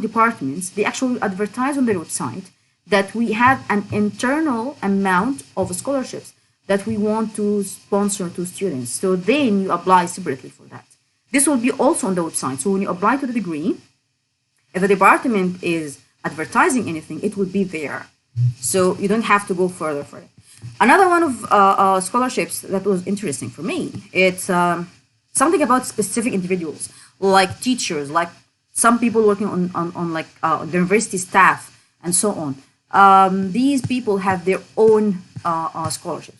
departments, they actually advertise on their website that we have an internal amount of scholarships that we want to sponsor to students. So then you apply separately for that. This will be also on the website. So when you apply to the degree, if the department is advertising anything, it will be there. So you don't have to go further for it. Another one of scholarships that was interesting for me, it's something about specific individuals, like teachers, like some people working on like the university staff and so on. These people have their own scholarships.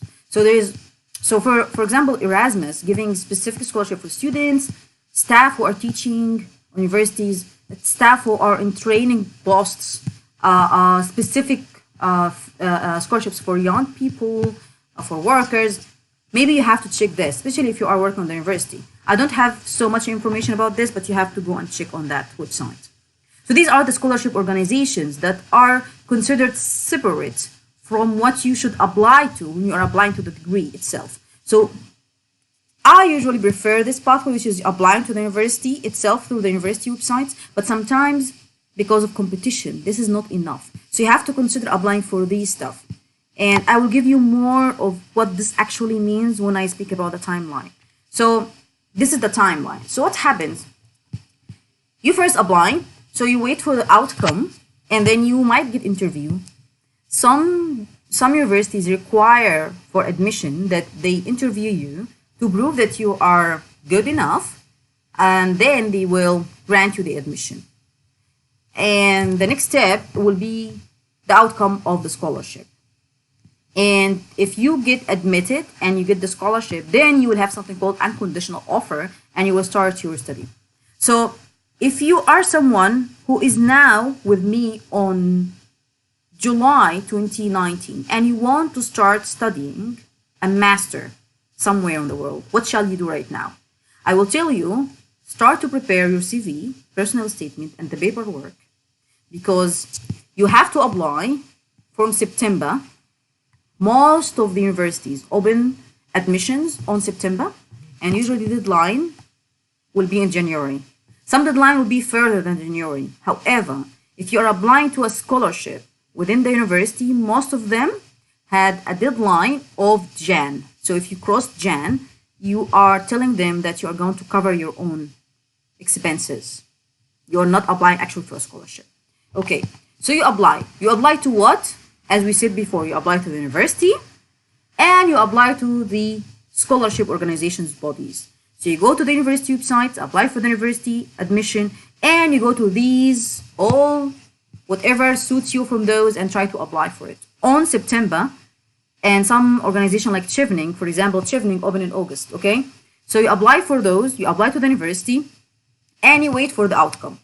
So for example, Erasmus giving specific scholarship for students, staff who are teaching universities, staff who are in training posts, specific scholarships for young people, for workers. Maybe you have to check this, especially if you are working on the university. I don't have so much information about this, but you have to go and check on that website. So these are the scholarship organizations that are considered separate from what you should apply to when you are applying to the degree itself. So I usually prefer this pathway, which is applying to the university itself through the university websites, but sometimes because of competition, this is not enough. So you have to consider applying for these stuff. And I will give you more of what this actually means when I speak about the timeline. So this is the timeline. So what happens? You first apply, so you wait for the outcome, and then you might get interviewed. Some universities require for admission that they interview you to prove that you are good enough, and then they will grant you the admission. And the next step will be the outcome of the scholarship. And if you get admitted and you get the scholarship, then you will have something called unconditional offer, and you will start your study. So if you are someone who is now with me on July 2019 and you want to start studying a master somewhere in the world, what shall you do right now? I will tell you, start to prepare your CV, personal statement, and the paperwork, because you have to apply from September. Most of the universities open admissions on September, and usually the deadline will be in January. Some deadline will be further than January. However, if you are applying to a scholarship within the university, most of them had a deadline of Jan. So if you cross Jan, you are telling them that you are going to cover your own expenses. You're not applying actually for a scholarship. Okay, so you apply. You apply to what? As we said before, you apply to the university and you apply to the scholarship organizations bodies. So you go to the university website, apply for the university admission, and you go to these, all, whatever suits you from those, and try to apply for it. On September, and some organization like Chevening, for example, Chevening open in August, okay? So you apply for those, you apply to the university, and you wait for the outcome.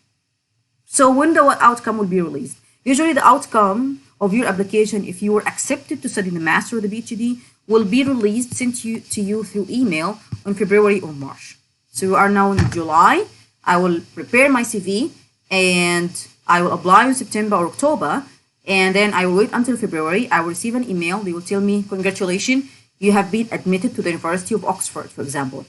So when the outcome will be released? Usually the outcome of your application, if you were accepted to study the master or the PhD, will be released, sent to you through email on February or March. So we are now in July. I will prepare my CV and I will apply in September or October, and then I will wait until February. I will receive an email. They will tell me, congratulations, you have been admitted to the University of Oxford, for example.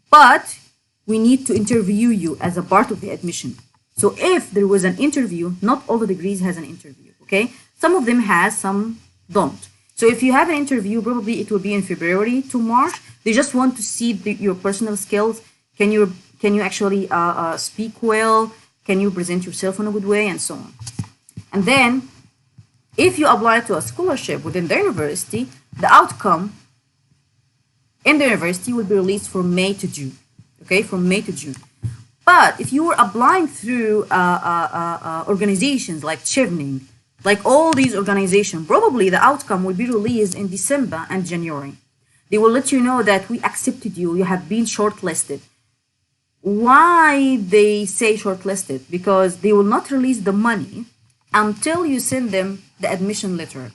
But we need to interview you as a part of the admission. So if there was an interview, not all the degrees has an interview, okay? Some of them has, some don't. So if you have an interview, probably it will be in February to March. They just want to see your personal skills. Can you actually speak well? Can you present yourself in a good way, and so on? And then, if you apply to a scholarship within the university, the outcome in the university will be released from May to June. Okay, from May to June. But if you were applying through organizations like Chevening, like all these organizations, probably the outcome will be released in December and January. They will let you know that we accepted you, you have been shortlisted. Why they say shortlisted? Because they will not release the money until you send them the admission letter.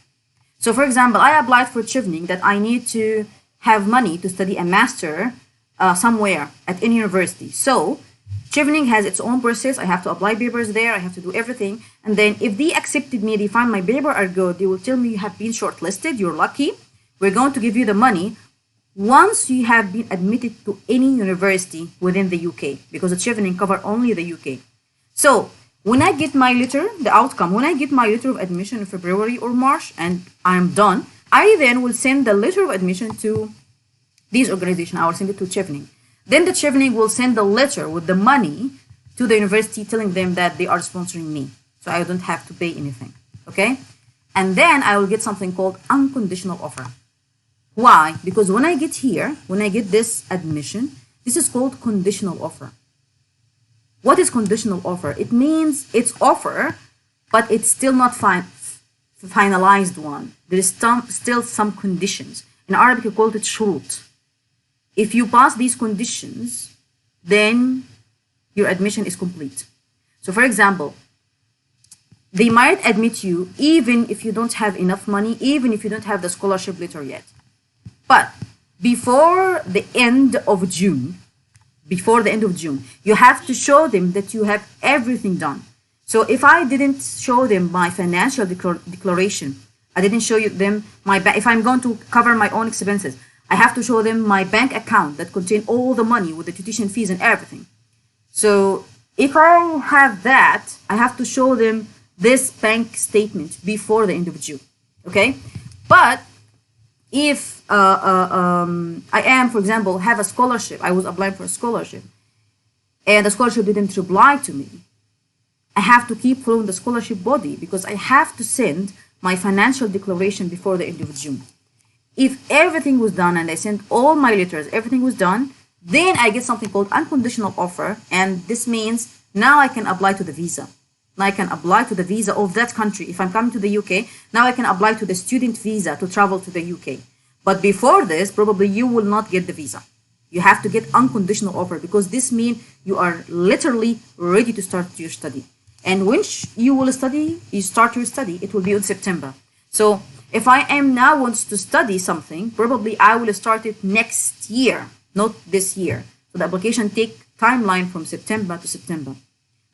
So for example, I applied for Chevening that I need to have money to study a master somewhere at any university. So Chevening has its own process. I have to apply papers there. I have to do everything. And then if they accepted me, they find my paper are good, they will tell me you have been shortlisted. You're lucky. We're going to give you the money once you have been admitted to any university within the UK, because the Chevening cover only the UK. So when I get my letter, the outcome, when I get my letter of admission in February or March and I'm done, I then will send the letter of admission to these organizations. I will send it to Chevening. Then the Chevening will send the letter with the money to the university telling them that they are sponsoring me. So I don't have to pay anything. Okay? And then I will get something called unconditional offer. Why? Because when I get here, when I get this admission, this is called conditional offer. What is conditional offer? It means it's offer, but it's still not finalized one. There is still some conditions. In Arabic, you call it shurut. If you pass these conditions, then your admission is complete. So for example, they might admit you even if you don't have enough money, even if you don't have the scholarship letter yet. But before the end of June, you have to show them that you have everything done. So if I didn't show them my financial declaration, I didn't show them if I'm going to cover my own expenses, I have to show them my bank account that contain all the money with the tuition fees and everything. So if I have that, I have to show them this bank statement before the end of June. Okay? But if I am, for example, have a scholarship, I was applying for a scholarship, and the scholarship didn't reply to me, I have to keep following the scholarship body because I have to send my financial declaration before the end of June. If everything was done and I sent all my letters, everything was done, then I get something called unconditional offer, and this means now I can apply to the visa. Now I can apply to the visa of that country. If I'm coming to the UK, now I can apply to the student visa to travel to the UK. But before this, probably you will not get the visa. You have to get unconditional offer because this means you are literally ready to start your study. And when you start your study, it will be in September. So if I am now wants to study something, probably I will start it next year, not this year. So the application take timeline from September to September.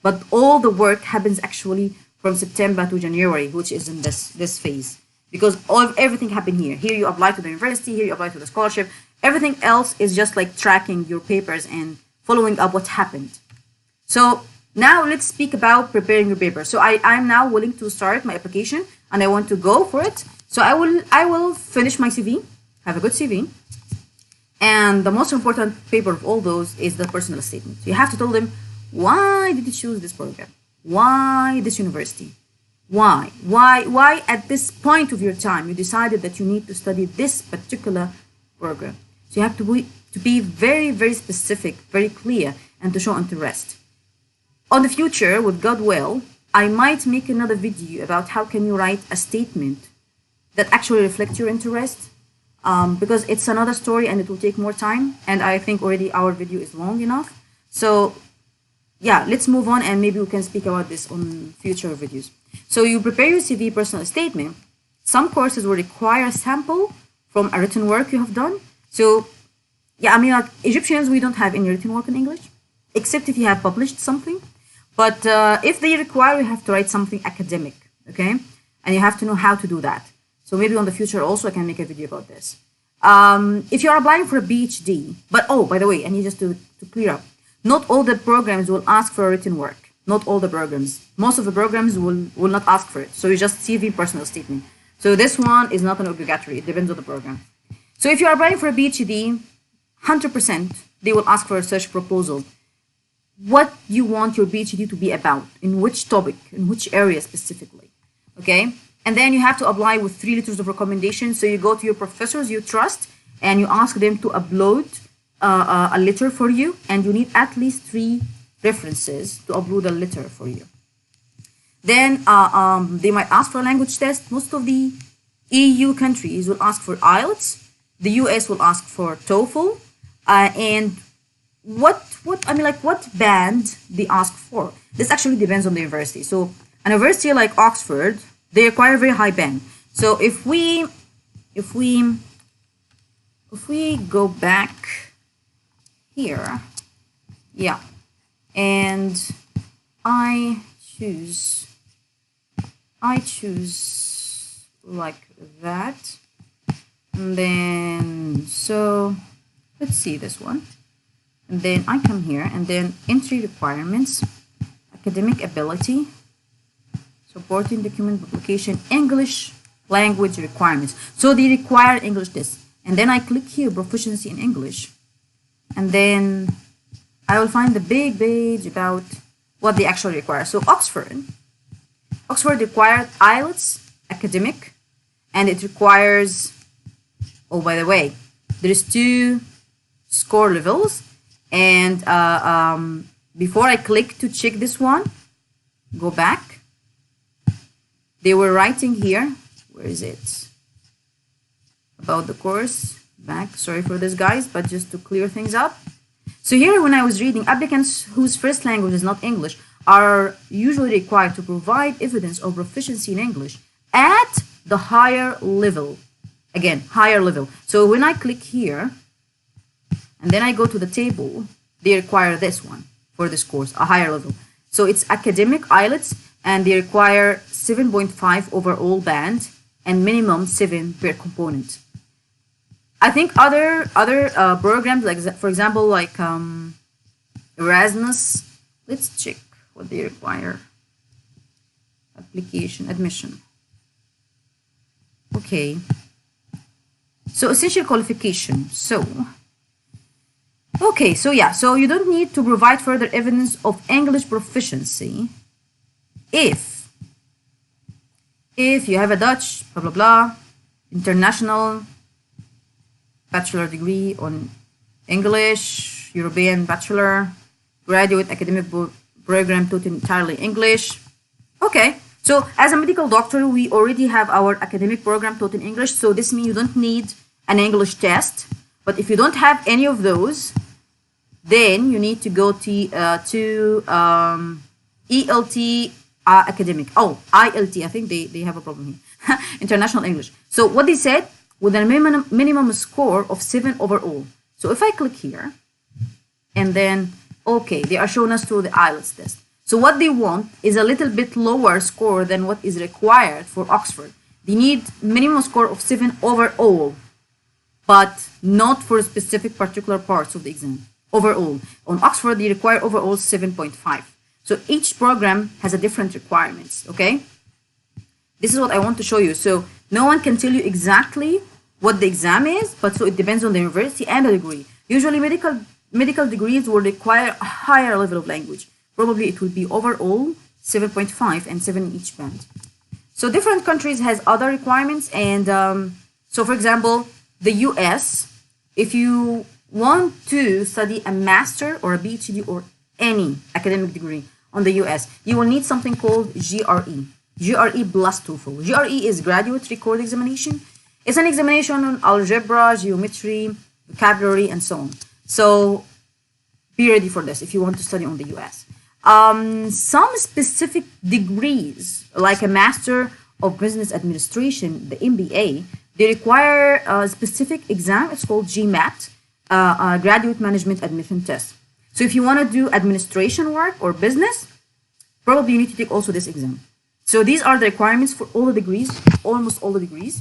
But all the work happens actually from September to January, which is in this phase. Because everything happened here. Here you apply to the university, here you apply to the scholarship. Everything else is just like tracking your papers and following up what happened. So now let's speak about preparing your paper. So I'm now willing to start my application and I want to go for it. So I will finish my CV, have a good CV. And the most important paper of all those is the personal statement. So you have to tell them, why did you choose this program? Why this university? Why at this point of your time you decided that you need to study this particular program? So you have to be very, very specific, very clear, and to show interest. On the future, with God will, I might make another video about how can you write a statement that actually reflects your interest, because it's another story and it will take more time, and I think already our video is long enough. So yeah, let's move on and maybe we can speak about this on future videos. So you prepare your CV personal statement. Some courses will require a sample from a written work you have done. So yeah, I mean, like Egyptians, we don't have any written work in English, except if you have published something. But if they require, you have to write something academic, okay? And you have to know how to do that. So maybe on the future also I can make a video about this. If you're applying for a PhD, but oh, by the way, I need just to clear up. Not all the programs will ask for a written work. Not all the programs. Most of the programs will not ask for it. So you just CV personal statement. So this one is not an obligatory. It depends on the program. So if you're applying for a PhD, 100% they will ask for a research proposal. What you want your PhD to be about, in which topic, in which area specifically, okay? And then you have to apply with 3 letters of recommendation. So you go to your professors you trust and you ask them to upload a letter for you, and you need at least 3 references to upload a letter for you. Then they might ask for a language test. Most of the EU countries will ask for IELTS. The US will ask for TOEFL, and what band they ask for. This actually depends on the university. So a university like Oxford, they require a very high band. So if we go back here, yeah. and I choose like that. And then, so let's see this one. And then I come here and then entry requirements, academic ability, supporting document publication, English language requirements. So they require English test. And then I click here, proficiency in English. And then I will find the big page about what they actually require. So Oxford required IELTS academic, and it requires, oh, by the way, there's 2 score levels. And before I click to check this one, go back. They were writing here, where is it? About the course, back, sorry for this guys, but just to clear things up. So here when I was reading, applicants whose first language is not English are usually required to provide evidence of proficiency in English at the higher level. Again, higher level. So when I click here, and then I go to the table, they require this one for this course, a higher level. So it's academic IELTS, and they require 7.5 overall band and minimum 7 per component. I think other programs, like for example, like Erasmus, let's check what they require. Application, admission. Okay. So essential qualification. Okay, so yeah, so you don't need to provide further evidence of English proficiency if you have a Dutch, blah, blah, blah, international bachelor degree on English, European bachelor, graduate academic program taught entirely English. Okay, so as a medical doctor, we already have our academic program taught in English, so this means you don't need an English test. But if you don't have any of those, then you need to go to ELT academic. Oh, ILT, I think they have a problem here. International English. So what they said, with a minimum score of 7 overall. So if I click here, and then, okay, they are showing us to the IELTS test. So what they want is a little bit lower score than what is required for Oxford. They need minimum score of 7 overall, but not for specific particular parts of the exam. Overall. On Oxford, they require overall 7.5. So each program has a different requirements, okay? This is what I want to show you. So no one can tell you exactly what the exam is, but so it depends on the university and the degree. Usually medical degrees will require a higher level of language. Probably it will be overall 7.5 and 7 in each band. So different countries has other requirements, and so for example, the US, if you want to study a master or a PhD or any academic degree on the US, you will need something called GRE. GRE plus TOEFL. GRE is Graduate Record Examination. It's an examination on algebra, geometry, vocabulary, and so on. So be ready for this if you want to study on the US. Some specific degrees, like a Master of Business Administration, the MBA, they require a specific exam. It's called GMAT, Graduate Management Admission Test. So if you want to do administration work or business, probably you need to take also this exam. So these are the requirements for all the degrees, almost all the degrees,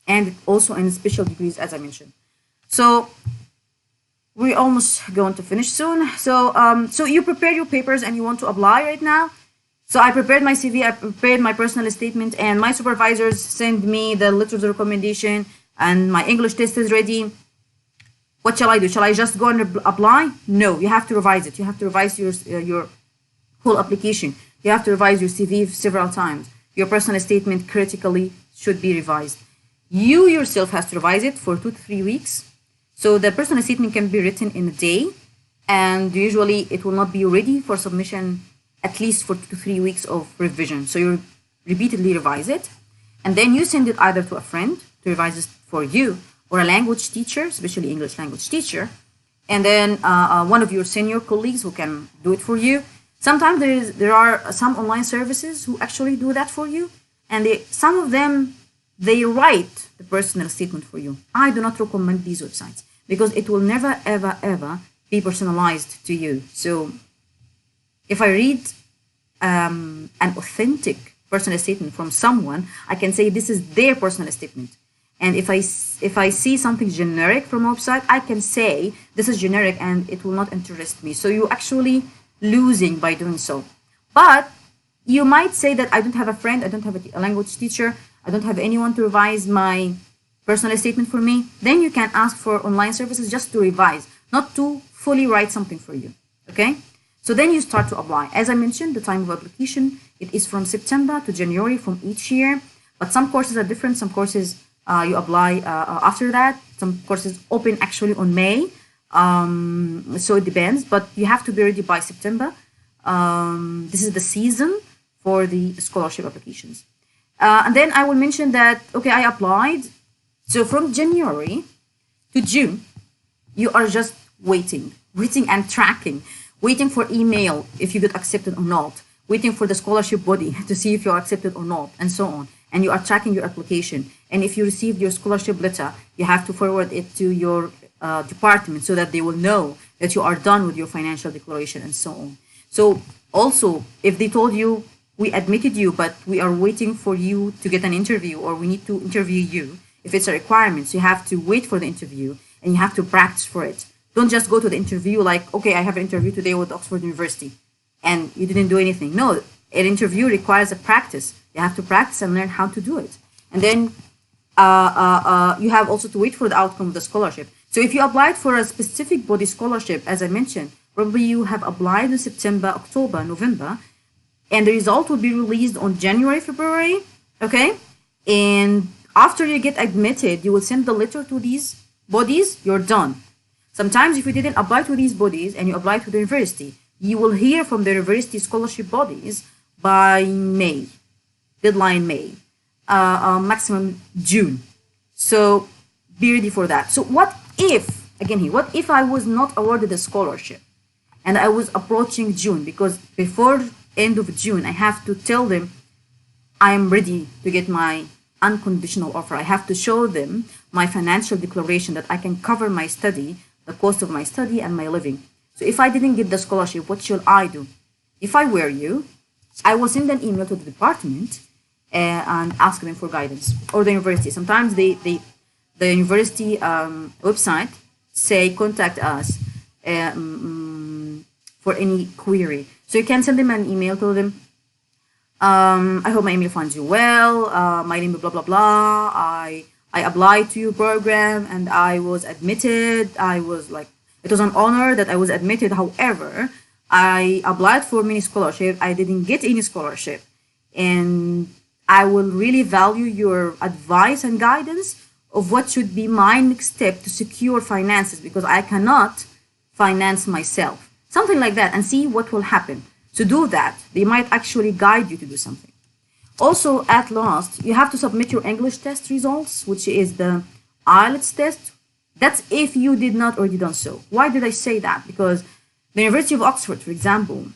and also in special degrees, as I mentioned. So we're almost going to finish soon. So so you prepare your papers and you want to apply right now. So I prepared my CV, I prepared my personal statement, and my supervisors send me the letters of recommendation, and my English test is ready. What shall I do? Shall I just go and apply? No, you have to revise it. You have to revise your whole application. You have to revise your CV several times. Your personal statement critically should be revised. You yourself has to revise it for 2 to 3 weeks. So the personal statement can be written in a day, and usually it will not be ready for submission at least for 2 to 3 weeks of revision. So you repeatedly revise it, and then you send it either to a friend to revise it for you, or a language teacher, especially English language teacher, and then one of your senior colleagues who can do it for you. Sometimes there are some online services who actually do that for you, and some of them, they write the personal statement for you. I do not recommend these websites because it will never, ever, ever be personalized to you. So If I read an authentic personal statement from someone, I can say this is their personal statement. And if I see something generic from a website, I can say this is generic and it will not interest me. So you're actually losing by doing so. But you might say that I don't have a friend, I don't have a language teacher, I don't have anyone to revise my personal statement for me. Then you can ask for online services just to revise, not to fully write something for you. Okay? So then you start to apply. As I mentioned, the time of application, it is from September to January from each year. But some courses are different. Some courses you apply after that. Some courses open actually on May. So it depends. But you have to be ready by September. This is the season for the scholarship applications. And then I will mention that, okay, I applied. So from January to June, you are just waiting and tracking. Waiting for email if you get accepted or not, waiting for the scholarship body to see if you're accepted or not, and so on. And you are tracking your application. And if you received your scholarship letter, you have to forward it to your department so that they will know that you are done with your financial declaration and so on. So also, if they told you, we admitted you, but we are waiting for you to get an interview, or we need to interview you, if it's a requirement, so you have to wait for the interview and you have to practice for it. Don't just go to the interview like, okay, I have an interview today with Oxford University, and you didn't do anything. No, an interview requires a practice. You have to practice and learn how to do it. And then you have also to wait for the outcome of the scholarship. So if you applied for a specific body scholarship, as I mentioned, probably you have applied in September, October, November, and the result will be released on January, February, okay? And after you get admitted, you will send the letter to these bodies, you're done. Sometimes if you didn't apply to these bodies and you apply to the university, you will hear from the university scholarship bodies by May, deadline May, maximum June. So be ready for that. So what if I was not awarded a scholarship and I was approaching June, because before end of June, I have to tell them I am ready to get my unconditional offer. I have to show them my financial declaration that I can cover my study, the cost of my study and my living. So if I didn't get the scholarship, what should I do? If I were you, I will send an email to the department and ask them for guidance, or the university. Sometimes the university website say contact us for any query. So you can send them an email, tell them, I hope my email finds you well. My name is blah, blah, blah. I applied to your program and I was admitted. It was an honor that I was admitted. However, I applied for many scholarships. I didn't get any scholarship. And I will really value your advice and guidance of what should be my next step to secure finances, because I cannot finance myself. Something like that, and see what will happen. To do that, they might actually guide you to do something. Also, at last, you have to submit your English test results, which is the IELTS test. That's if you did not already done so. Why did I say that? Because the University of Oxford, for example,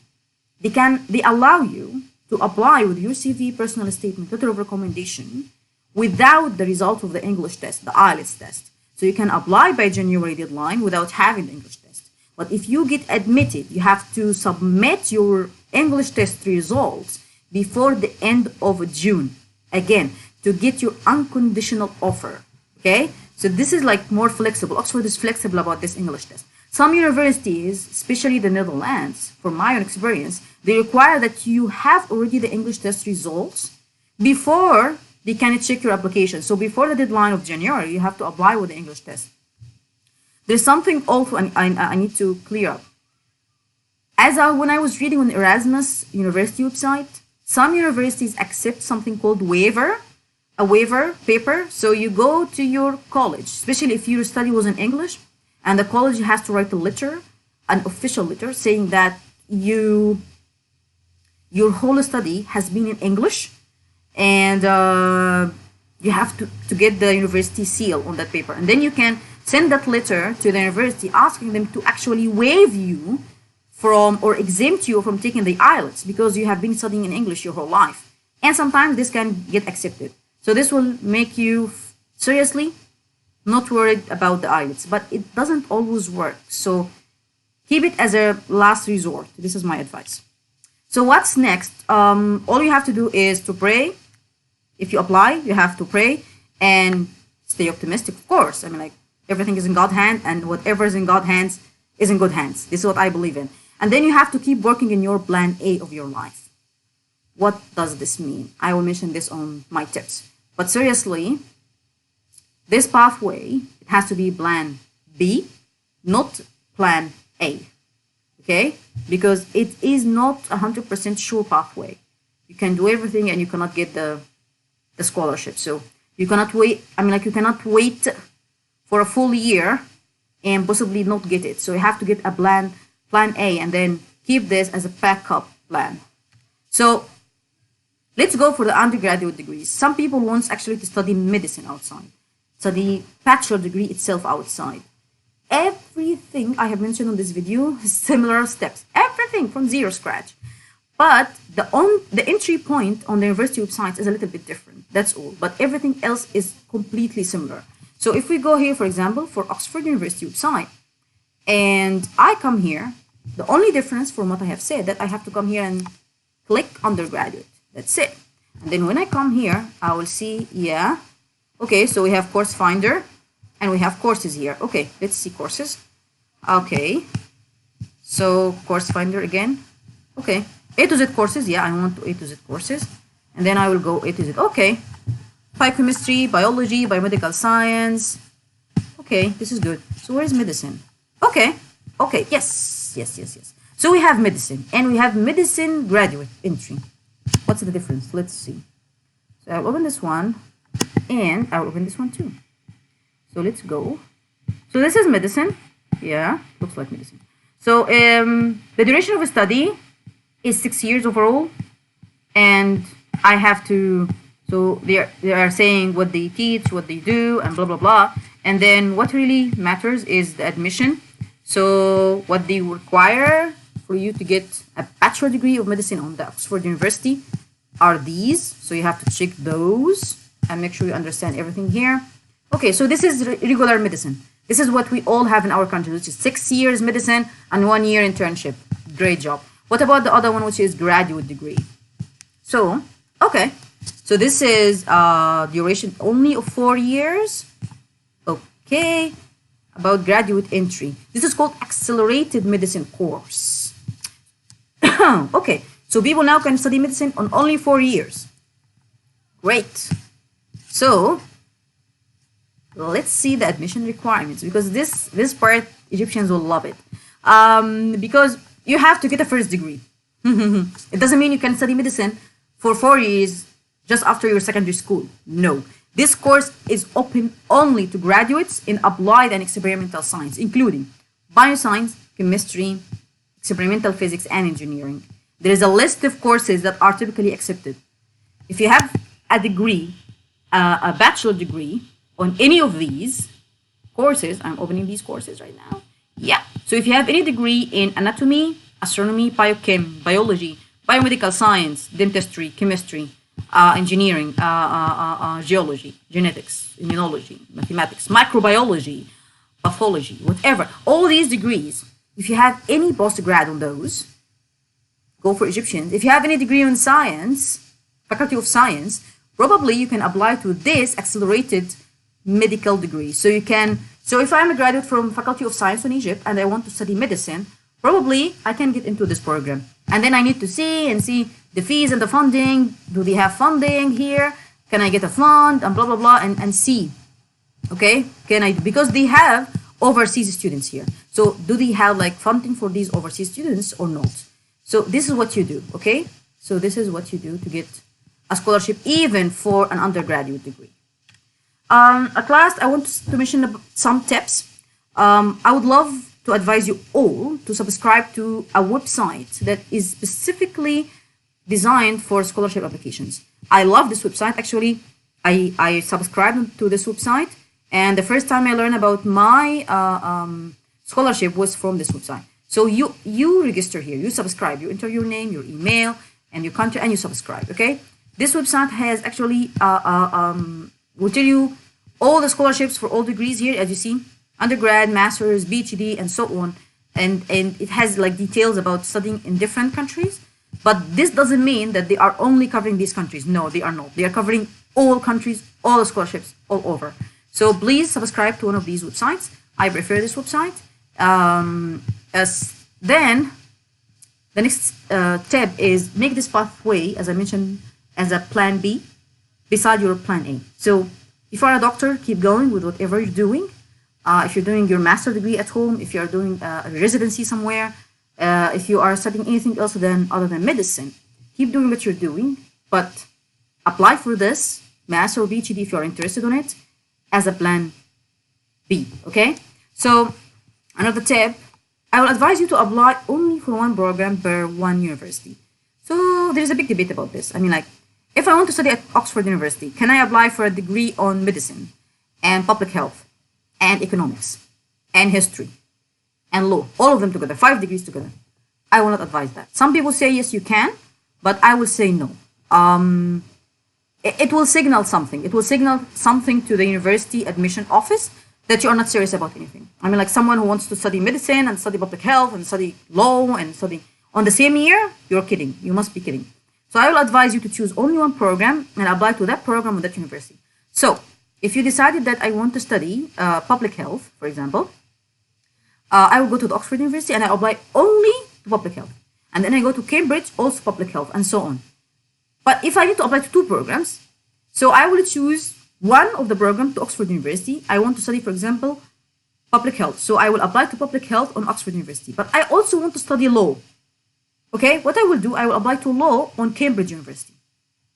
they allow you to apply with your CV, personal statement, letter of recommendation, without the result of the English test, the IELTS test. So you can apply by January deadline without having the English test. But if you get admitted, you have to submit your English test results before the end of June, again, to get your unconditional offer, okay? So this is like more flexible. Oxford is flexible about this English test. Some universities, especially the Netherlands, from my own experience, they require that you have already the English test results before they can check your application. So before the deadline of January, you have to apply with the English test. There's something also I need to clear up. When I was reading on Erasmus University website, some universities accept something called a waiver paper. So you go to your college, especially if your study was in English, and the college has to write a letter, an official letter, saying that your whole study has been in English, and you have to get the university seal on that paper. And then you can send that letter to the university asking them to actually waive you from, or exempt you from taking the IELTS, because you have been studying in English your whole life. And sometimes this can get accepted. So this will make you seriously not worried about the IELTS, but it doesn't always work. So keep it as a last resort. This is my advice. So what's next? All you have to do is to pray. If you apply, you have to pray and stay optimistic, of course. I mean, like, everything is in God's hand, and whatever is in God's hands is in good hands. This is what I believe in. And then you have to keep working in your plan A of your life. What does this mean? I will mention this on my tips. But seriously, this pathway, it has to be plan B, not plan A. Okay? Because it is not 100% sure pathway. You can do everything and you cannot get the scholarship. So you cannot wait. I mean, like, you cannot wait for a full year and possibly not get it. So you have to get a plan A, and then keep this as a backup plan. So let's go for the undergraduate degrees. Some people want actually to study medicine outside, study bachelor degree itself outside. Everything I have mentioned on this video is similar steps. Everything from zero scratch. But the entry point on the university website is a little bit different. That's all. But everything else is completely similar. So if we go here, for example, for Oxford University website, and I come here, the only difference from what I have said, that I have to come here and click undergraduate. That's it. And then when I come here, I will see, yeah. Okay, so we have course finder and we have courses here. Okay, let's see courses. Okay, so course finder again. Okay, A to Z courses. Yeah, I want to A to Z courses. And then I will go A to Z. Okay, biochemistry, biology, biomedical science. Okay, this is good. So where is medicine? Okay, yes. So we have medicine, and we have medicine graduate entry. What's the difference? Let's see. So I'll open this one, and I'll open this one too. So let's go. So this is medicine. Yeah, looks like medicine. So the duration of a study is 6 years overall, and I have to. So they are saying what they teach, what they do, and blah blah blah. And then what really matters is the admission. So what they require for you to get a bachelor degree of medicine on the Oxford University are these. So you have to check those and make sure you understand everything here. Okay, so this is regular medicine. This is what we all have in our country, which is 6 years medicine and 1 year internship. Great job. What about the other one, which is graduate degree? So, okay. So this is duration only of 4 years. Okay. About graduate entry. This is called accelerated medicine course. Okay. So people now can study medicine on only 4 years. Great. So let's see the admission requirements, because this part Egyptians will love it. Because you have to get a first degree. It doesn't mean you can study medicine for 4 years just after your secondary school. No. This course is open only to graduates in applied and experimental science, including bioscience, chemistry, experimental physics, and engineering. There is a list of courses that are typically accepted. If you have a degree, a bachelor degree on any of these courses, I'm opening these courses right now. Yeah. So if you have any degree in anatomy, astronomy, biochem, biology, biomedical science, dentistry, chemistry, engineering, geology, genetics, immunology, mathematics, microbiology, pathology, whatever. All these degrees, if you have any postgrad on those, go for Egyptians. If you have any degree in science, faculty of science, probably you can apply to this accelerated medical degree. So if I'm a graduate from faculty of science in Egypt and I want to study medicine, probably I can get into this program. And then I need to see the fees and the funding. Do they have funding here? Can I get a fund? And blah, blah, blah, and see. Okay? Because they have overseas students here. So do they have like funding for these overseas students or not? So this is what you do, okay? So this is what you do to get a scholarship even for an undergraduate degree. At last, I want to mention some tips. I would love to advise you all to subscribe to a website that is specifically designed for scholarship applications. I love this website. Actually, I subscribed to this website, and the first time I learned about my scholarship was from this website. So you register here, you subscribe, you enter your name, your email, and your country, and you subscribe. Okay, this website has actually will tell you all the scholarships for all degrees here, as you see, undergrad, master's, PhD, and so on, and it has like details about studying in different countries. But this doesn't mean that they are only covering these countries. No, they are not. They are covering all countries, all scholarships, all over. So please subscribe to one of these websites. I prefer this website. Then the next step is make this pathway, as I mentioned, as a plan B beside your plan A. So if you are a doctor, keep going with whatever you're doing. If you're doing your master's degree at home, if you're doing a residency somewhere, if you are studying anything else other than medicine, keep doing what you're doing, but apply for this master or PhD if you're interested in it as a plan B, okay? So another tip, I will advise you to apply only for one program per one university. So there's a big debate about this. I mean, like, if I want to study at Oxford University, can I apply for a degree on medicine and public health and economics and history and law, all of them together, 5 degrees together? I will not advise that. Some people say yes, you can, but I will say no. It will signal something. It will signal something to the university admission office that you are not serious about anything. I mean, like someone who wants to study medicine and study public health and study law and study on the same year, you're kidding. You must be kidding. So I will advise you to choose only one program and apply to that program at that university. So if you decided that I want to study public health, for example, I will go to the Oxford University and I apply only to public health. And then I go to Cambridge, also public health, and so on. But if I need to apply to 2 programs, so I will choose one of the programs to Oxford University. I want to study, for example, public health. So I will apply to public health on Oxford University. But I also want to study law. Okay, what I will do, I will apply to law on Cambridge University,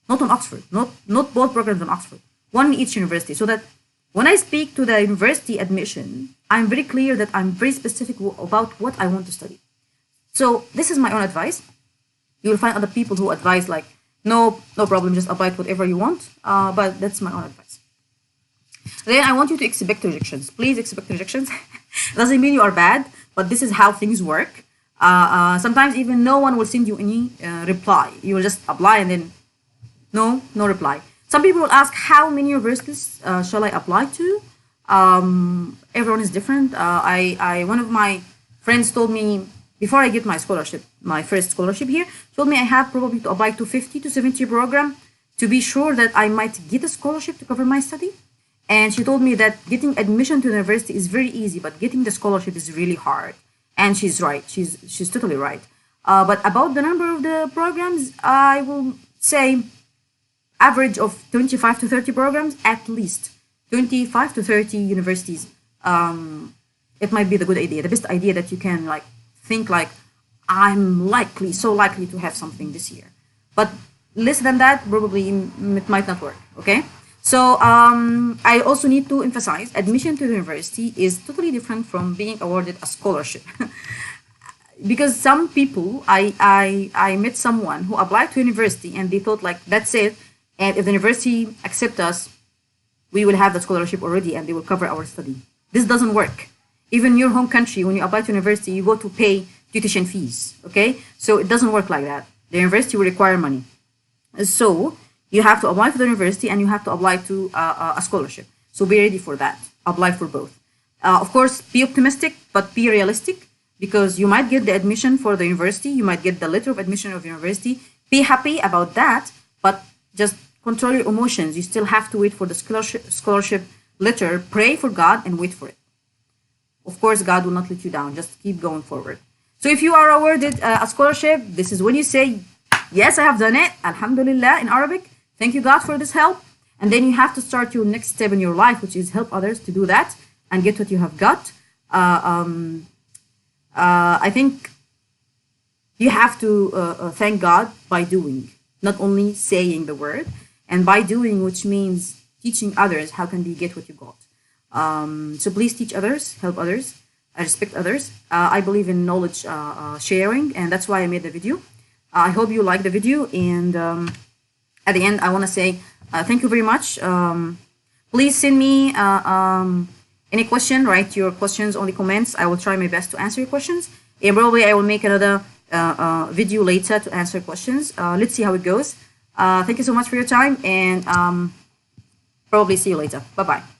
not on Oxford, not both programs on Oxford, one in each university, so that when I speak to the university admission, I'm very clear that I'm very specific about what I want to study. So this is my own advice. You will find other people who advise like, no problem, just apply to whatever you want, but that's my own advice. Then I want you to expect rejections. Please expect rejections. Doesn't mean you are bad, but this is how things work. Sometimes even no one will send you any reply. You will just apply and then no reply. Some people will ask how many universities shall I apply to. Everyone is different. One of my friends told me before I get my scholarship, my first scholarship here, told me I have probably to apply to 50 to 70 program to be sure that I might get a scholarship to cover my study. And she told me that getting admission to the university is very easy, but getting the scholarship is really hard. And she's right. She's totally right. But about the number of the programs, I will say average of 25 to 30 programs, at least 25 to 30 universities. It might be the good idea, the best idea that you can like think like I'm so likely to have something this year. But less than that, probably it might not work. Okay. So I also need to emphasize admission to the university is totally different from being awarded a scholarship. Because some people, I met someone who applied to university and they thought like, that's it. And if the university accepts us, we will have the scholarship already and they will cover our study. This doesn't work. Even in your home country, when you apply to university, you go to pay tuition fees. Okay. So it doesn't work like that. The university will require money. So you have to apply for the university and you have to apply to a scholarship. So be ready for that. Apply for both. Of course, be optimistic, but be realistic because you might get the admission for the university. You might get the letter of admission of the university. Be happy about that, but just control your emotions. You still have to wait for the scholarship letter. Pray for God and wait for it. Of course, God will not let you down. Just keep going forward. So if you are awarded a scholarship, this is when you say, yes, I have done it. Alhamdulillah in Arabic. Thank you, God, for this help. And then you have to start your next step in your life, which is help others to do that and get what you have got. I think you have to thank God by doing, not only saying the word, and by doing, which means teaching others how can they get what you got. So please teach others, help others, respect others. I believe in knowledge sharing, and that's why I made the video. I hope you like the video, and at the end, I want to say thank you very much. Please send me any question. Write your questions on the comments. I will try my best to answer your questions. And probably I will make another video later to answer questions. Let's see how it goes. Thank you so much for your time, and probably see you later. Bye-bye.